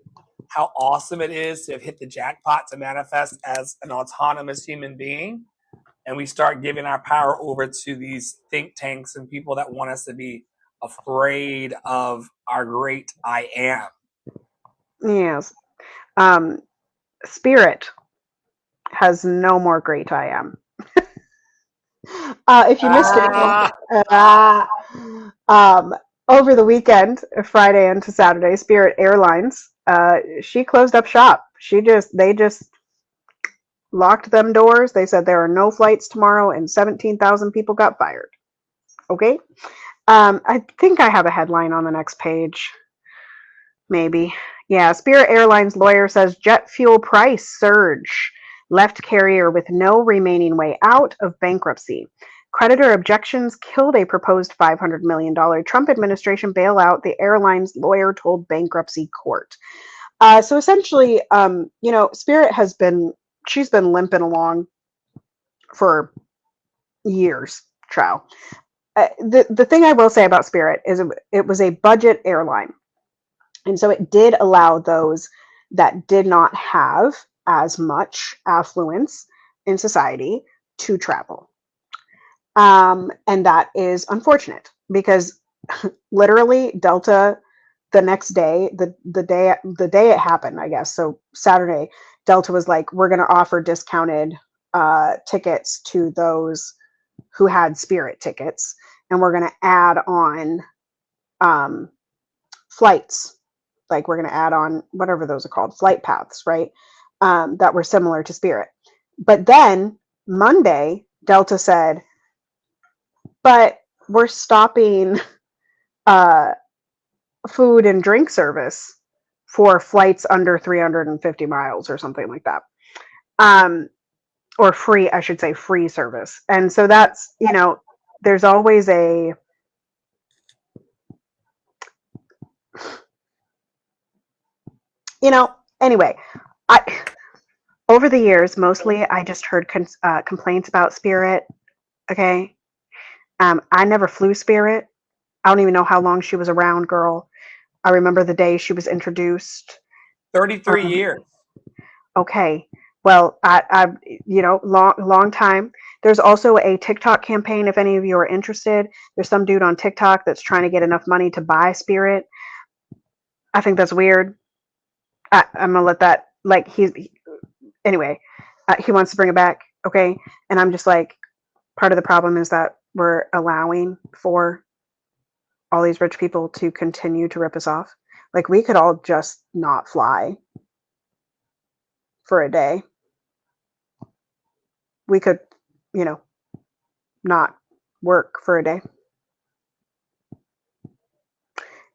how awesome it is to have hit the jackpot to manifest as an autonomous human being. And we start giving our power over to these think tanks and people that want us to be afraid of our great I am. Yes. Spirit has no more great I am. If you missed it, over the weekend, Friday into Saturday, Spirit Airlines, she closed up shop. They just locked them doors. They said there are no flights tomorrow, and 17,000 people got fired. Okay. I think I have a headline on the next page. Maybe. Yeah, Spirit Airlines lawyer says jet fuel price surge left carrier with no remaining way out of bankruptcy. Creditor objections killed a proposed $500 million Trump administration bailout, the airline's lawyer told bankruptcy court. So essentially, Spirit she's been limping along for years, Trow. The thing I will say about Spirit is it was a budget airline. And so it did allow those that did not have as much affluence in society to travel. And that is unfortunate because literally Delta the next day, the day it happened, I guess. So Saturday, Delta was like, we're going to offer discounted tickets to those who had Spirit tickets. And we're going to add on flights. Like we're going to add on whatever those are called, flight paths, right? That were similar to Spirit. But then Monday, Delta said, but we're stopping food and drink service for flights under 350 miles or something like that. Or free, I should say free service. And so that's, there's always a, anyway, over the years, mostly I just heard complaints about Spirit. Okay. I never flew Spirit. I don't even know how long she was around, girl. I remember the day she was introduced. 33 years. Okay. Well, I long time. There's also a TikTok campaign. If any of you are interested, there's some dude on TikTok that's trying to get enough money to buy Spirit. I think that's weird. I'm gonna let that, like, anyway, he wants to bring it back. Okay. And I'm just like, part of the problem is that we're allowing for all these rich people to continue to rip us off. Like, we could all just not fly for a day. We could, not work for a day.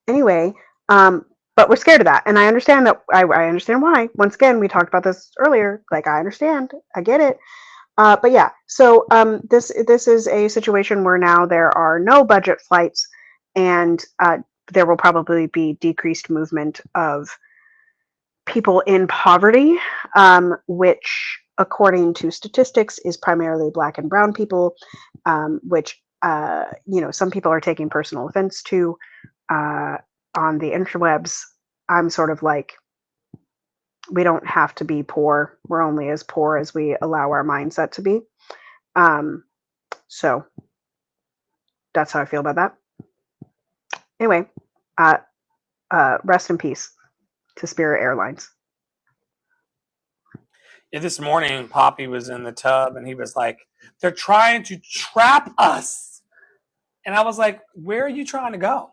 Anyway, but we're scared of that. And I understand that. I understand why. Once again, we talked about this earlier. Like, I understand. I get it. But yeah, so this is a situation where now there are no budget flights, and there will probably be decreased movement of people in poverty, which, according to statistics, is primarily Black and brown people, which some people are taking personal offense to on the interwebs. I'm sort of like, we don't have to be poor. We're only as poor as we allow our mindset to be. So that's how I feel about that. Anyway, rest in peace to Spirit Airlines. Yeah, this morning, Poppy was in the tub and he was like, they're trying to trap us. And I was like, where are you trying to go?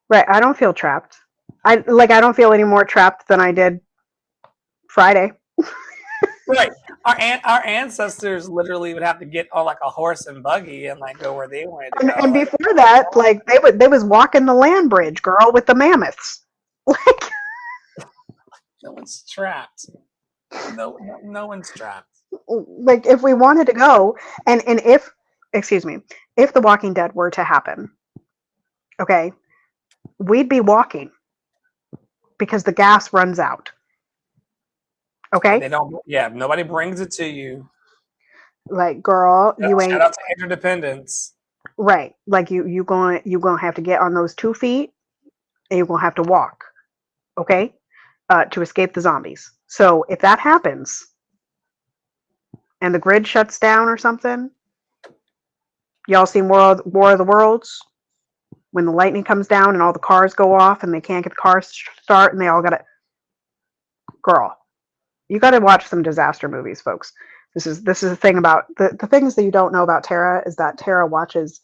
Right. I don't feel trapped. I don't feel any more trapped than I did Friday. Right. Our ancestors literally would have to get on like a horse and buggy and like go where they wanted to go. And before that, like they was walking the land bridge, girl, with the mammoths. Like, no one's trapped. No one's trapped. Like, if we wanted to go, and if The Walking Dead were to happen, okay, we'd be walking because the gas runs out. Okay. They don't. Yeah, nobody brings it to you. Like, girl, you ain't. Shout out to interdependence. Right. Like, you gonna have to get on those 2 feet, and you're gonna have to walk. Okay, to escape the zombies. So if that happens, and the grid shuts down or something, y'all seen War of the Worlds? When the lightning comes down and all the cars go off and they can't get the cars to start and they all gotta. Girl, you gotta watch some disaster movies, folks. This is the thing about the things that you don't know about Tara is that Tara watches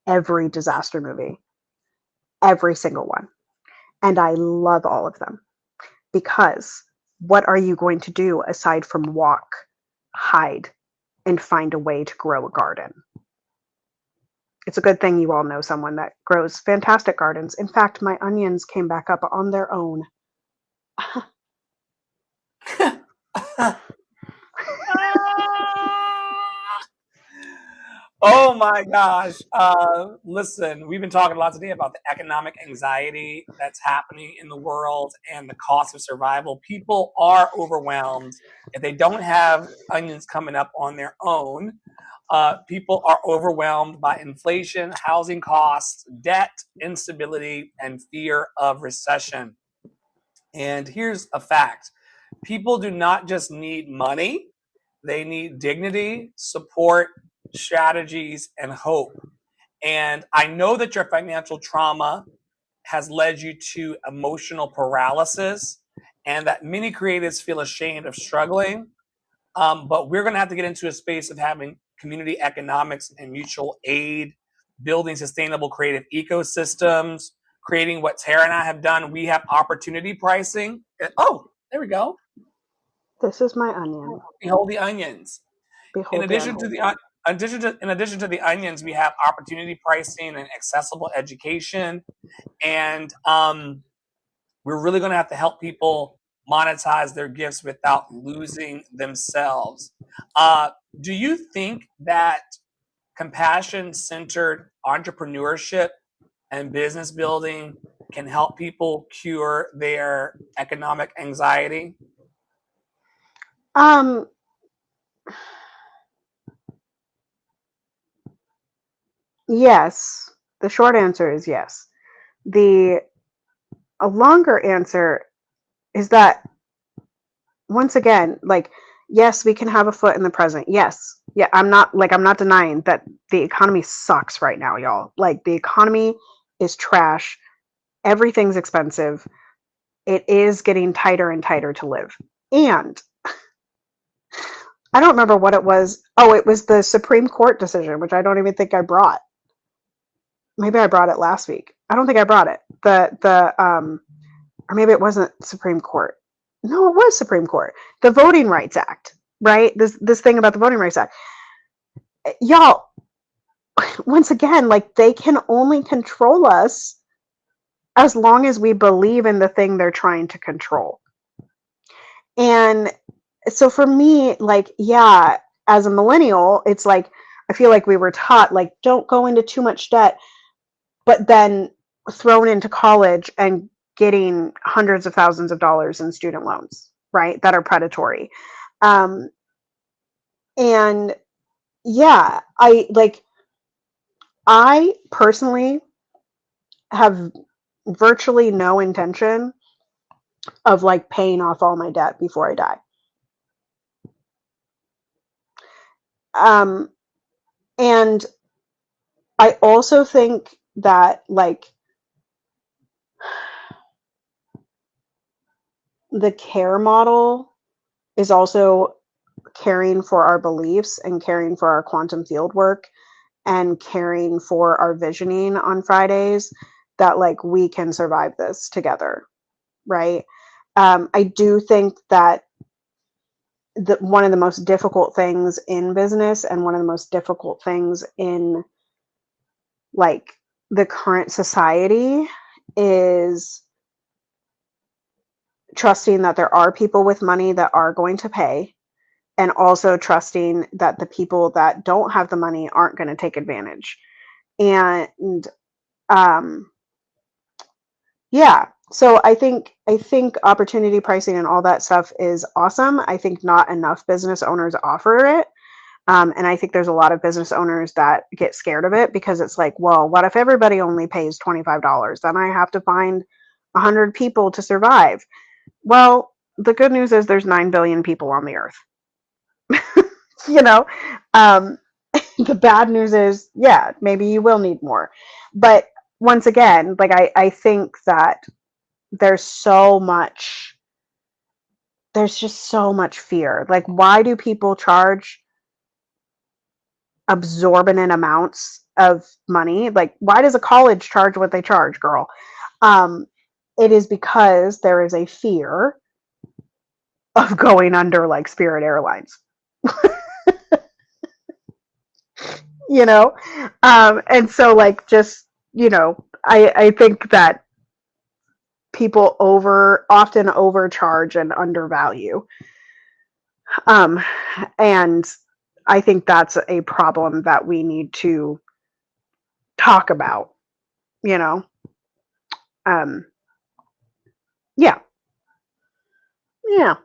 every disaster movie. every single one. And I love all of them, because what are you going to do aside from walk, hide, and find a way to grow a garden? It's a good thing you all know someone that grows fantastic gardens. In fact, my onions came back up on their own. Oh my gosh. Listen, we've been talking a lot today about the economic anxiety that's happening in the world and the cost of survival. People are overwhelmed. If they don't have onions coming up on their own, people are overwhelmed by inflation, housing costs, debt, instability, and fear of recession. And here's a fact: people do not just need money, they need dignity, support, strategies, and hope. And I know that your financial trauma has led you to emotional paralysis, and that many creatives feel ashamed of struggling. But we're going to have to get into a space of having community economics and mutual aid, building sustainable creative ecosystems, creating what Tara and I have done. We have opportunity pricing. Oh, there we go. This is my onion. Behold the onions. In Behold the addition to onion. in addition to the onions, we have opportunity pricing and accessible education, and we're really going to have to help people monetize their gifts without losing themselves. Do you think that compassion-centered entrepreneurship and business building can help people cure their economic anxiety? Yes. The short answer is yes. A longer answer is that, once again, like, yes, we can have a foot in the present. Yes. Yeah, I'm not denying that the economy sucks right now, y'all. Like, the economy is trash. Everything's expensive. It is getting tighter and tighter to live. And I don't remember what it was. Oh, it was the Supreme Court decision, which I don't even think I brought. Maybe I brought it last week. I don't think I brought it. Or maybe it wasn't Supreme Court. No, it was Supreme Court. The Voting Rights Act, right? This thing about the Voting Rights Act. Y'all, once again, like, they can only control us as long as we believe in the thing they're trying to control. And so for me, like, yeah, as a millennial, it's like, I feel like we were taught, like, don't go into too much debt, but then thrown into college and getting hundreds of thousands of dollars in student loans, right? That are predatory. And yeah, I personally have virtually no intention of, like, paying off all my debt before I die. And I also think that, like, the care model is also caring for our beliefs and caring for our quantum field work and caring for our visioning on Fridays, that, like, we can survive this together, right? I do think that one of the most difficult things in business and one of the most difficult things in, like, the current society is trusting that there are people with money that are going to pay, and also trusting that the people that don't have the money aren't going to take advantage. And yeah, so I think opportunity pricing and all that stuff is awesome. I think not enough business owners offer it. And I think there's a lot of business owners that get scared of it, because it's like, well, what if everybody only pays $25? Then I have to find 100 people to survive. Well, the good news is there's 9 billion people on the earth. You know, the bad news is, yeah, maybe you will need more. But once again, like, I think that there's just so much fear. Like, why do people charge absorbent amounts of money. Like, why does a college charge what they charge, girl? It is because there is a fear of going under, like Spirit Airlines, you know? And so, like, just, I think that people often overcharge and undervalue. Um, and I think that's a problem that we need to talk about, you know? Um, yeah, yeah.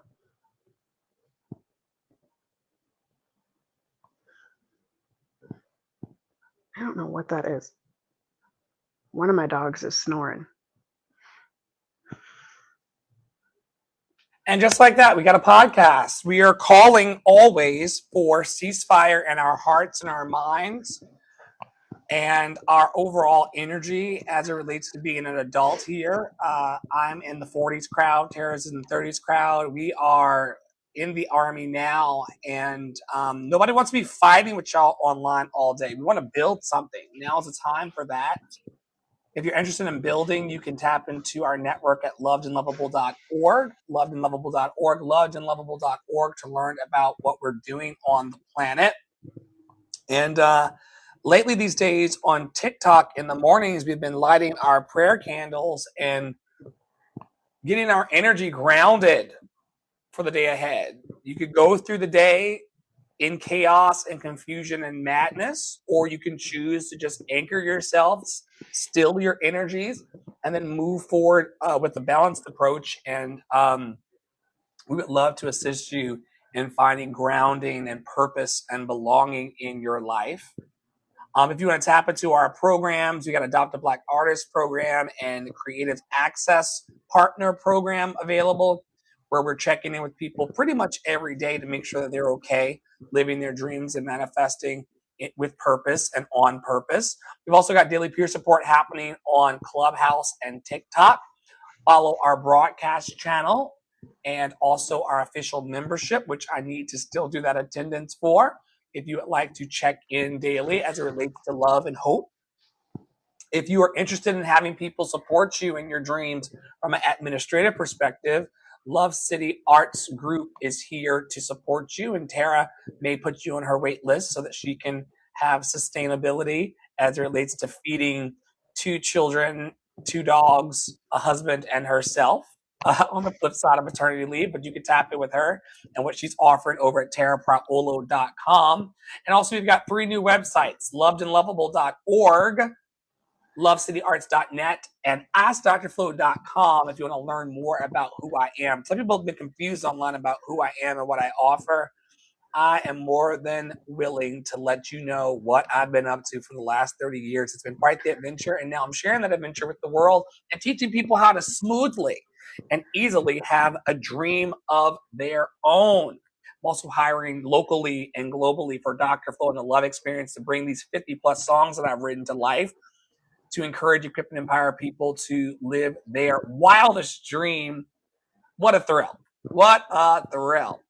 I don't know what that is. One of my dogs is snoring. And just like that, we got a podcast. We are calling always for ceasefire in our hearts and our minds and our overall energy as it relates to being an adult here. I'm in the 40s crowd, Tara's in the 30s crowd. We are in the army now, and nobody wants to be fighting with y'all online all day. We want to build something. Now's the time for that. If you're interested in building, you can tap into our network at lovedandlovable.org, lovedandlovable.org, lovedandlovable.org to learn about what we're doing on the planet. And lately these days on TikTok in the mornings, we've been lighting our prayer candles and getting our energy grounded for the day ahead. You could go through the day in chaos and confusion and madness, or you can choose to just anchor yourself, still your energies, and then move forward with a balanced approach. And we would love to assist you in finding grounding and purpose and belonging in your life. If you want to tap into our programs, we got Adopt a Black Artist program and Creative Access Partner program available, where we're checking in with people pretty much every day to make sure that they're okay living their dreams and manifesting it with purpose and on purpose. We've also got daily peer support happening on Clubhouse and TikTok. Follow our broadcast channel and also our official membership, which I need to still do that attendance for. If you would like to check in daily as it relates to love and hope. If you are interested in having people support you in your dreams from an administrative perspective, Love City Arts Group is here to support you, and Tara may put you on her wait list so that she can have sustainability as it relates to feeding 2 children, 2 dogs, a husband, and herself. On the flip side of maternity leave, but you can tap in with her and what she's offering over at tarapriolo.com. And also, we've got 3 new websites: lovedandlovable.org, lovecityarts.net, and askdrflow.com if you want to learn more about who I am. Some people have been confused online about who I am and what I offer. I am more than willing to let you know what I've been up to for the last 30 years. It's been quite the adventure, and now I'm sharing that adventure with the world and teaching people how to smoothly and easily have a dream of their own. I'm also hiring locally and globally for Dr. Flow and the Love Experience to bring these 50 plus songs that I've written to life to encourage, equip, and empower people to live their wildest dream. What a thrill. What a thrill.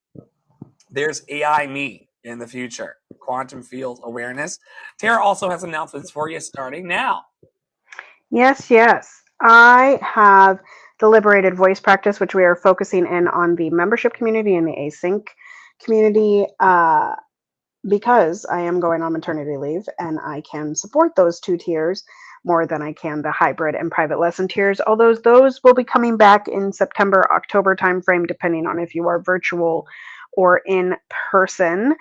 There's AI me in the future, quantum field awareness. Tara also has announcements for you starting now. Yes, yes. I have the Liberated Voice Practice, which we are focusing in on the membership community and the async community, because I am going on maternity leave and I can support those 2 tiers more than I can the hybrid and private lesson tiers, although those will be coming back in September, October timeframe, depending on if you are virtual or in person.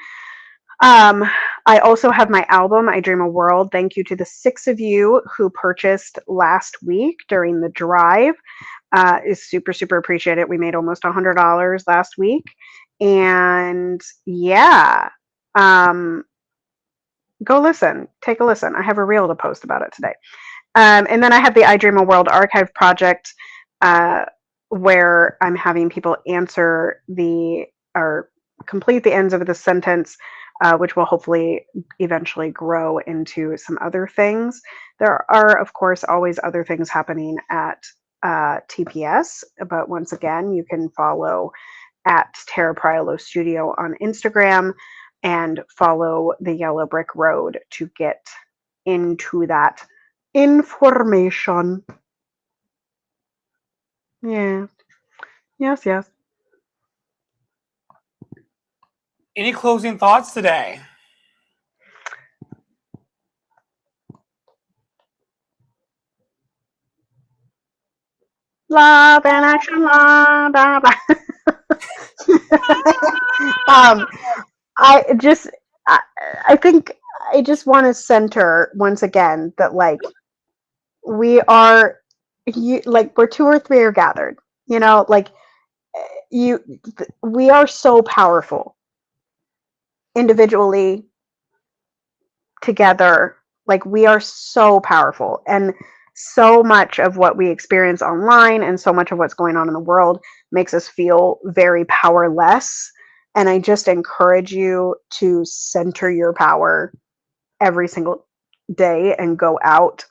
I also have my album, I Dream a World. Thank you to the 6 of you who purchased last week during the drive. Is super, super appreciated. We made almost $100 last week. And yeah, go listen, take a listen. I have a reel to post about it today. And then I have the I Dream a World archive project, where I'm having people answer or complete the ends of the sentence, which will hopefully eventually grow into some other things. There are, of course, always other things happening at TPS, but once again, you can follow at Tara Priolo Studio on Instagram and follow the Yellow Brick Road to get into that information. Yeah. Yes, yes. Any closing thoughts today? Love and action, blah, blah, blah. I just, I think I just want to center once again that like we are, like where two or three are gathered. You know, like you, we are so powerful individually, together. Like we are so powerful, and so much of what we experience online and so much of what's going on in the world makes us feel very powerless. And I just encourage you to center your power every single day and go out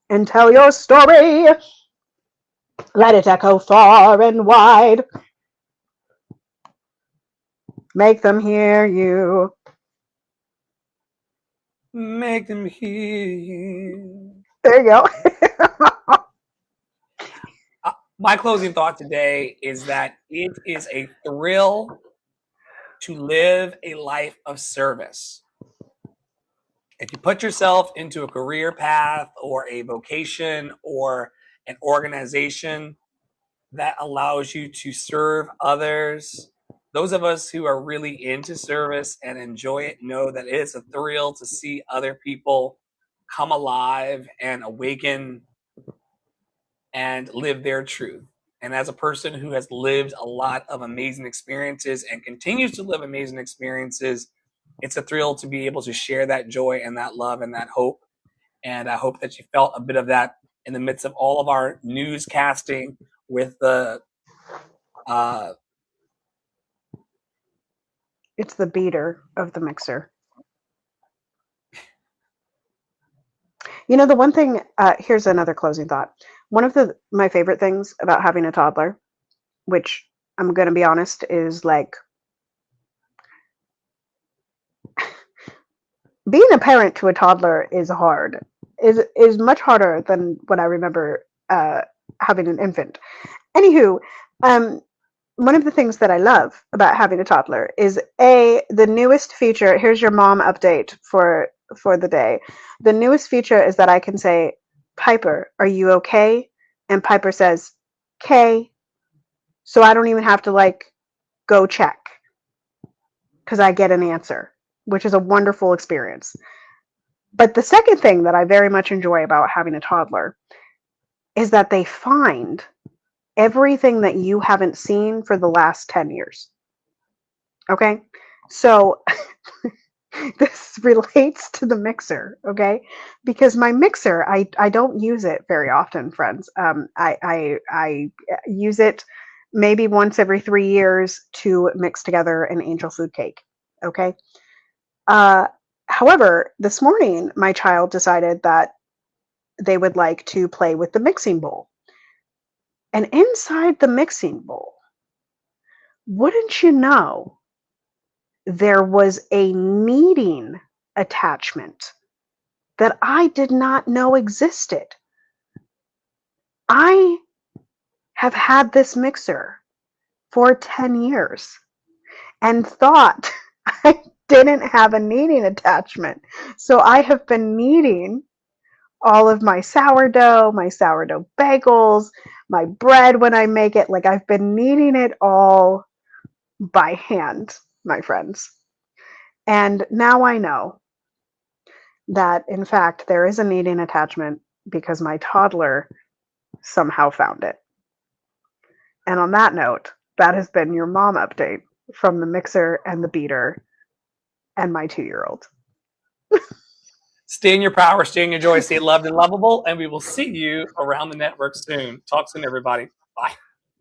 and tell your story. Let it echo far and wide. Make them hear you. Make them hear you. There you go. My closing thought today is that it is a thrill to live a life of service. If you put yourself into a career path or a vocation or an organization that allows you to serve others, those of us who are really into service and enjoy it know that it's a thrill to see other people come alive and awaken and live their truth. And as a person who has lived a lot of amazing experiences and continues to live amazing experiences, it's a thrill to be able to share that joy and that love and that hope. And I hope that you felt a bit of that in the midst of all of our newscasting with the It's the beater of the mixer. You know, the one thing, here's another closing thought. One of my favorite things about having a toddler, which I'm going to be honest, is like being a parent to a toddler is hard, is much harder than when I remember having an infant. Anywho, um, one of the things that I love about having a toddler is the newest feature. Here's your mom update for the day. The newest feature is that I can say, Piper, are you okay? And Piper says, "K." So I don't even have to like go check because I get an answer, which is a wonderful experience. But the second thing that I very much enjoy about having a toddler is that they find everything that you haven't seen for the last 10 years. Okay? So this relates to the mixer, okay? Because my mixer, I don't use it very often, friends. I use it maybe once every 3 years to mix together an angel food cake, okay? However, this morning, my child decided that they would like to play with the mixing bowl. And inside the mixing bowl, wouldn't you know, there was a kneading attachment that I did not know existed. I have had this mixer for 10 years and thought I didn't have a kneading attachment. So I have been kneading all of my sourdough bagels, my bread when I make it. Like I've been kneading it all by hand, my friends. And now I know that, in fact, there is a kneading attachment because my toddler somehow found it. And on that note, that has been your mom update from the mixer and the beater and my 2-year-old. Stay in your power, stay in your joy, stay loved and lovable, and we will see you around the network soon. Talk soon, everybody. Bye.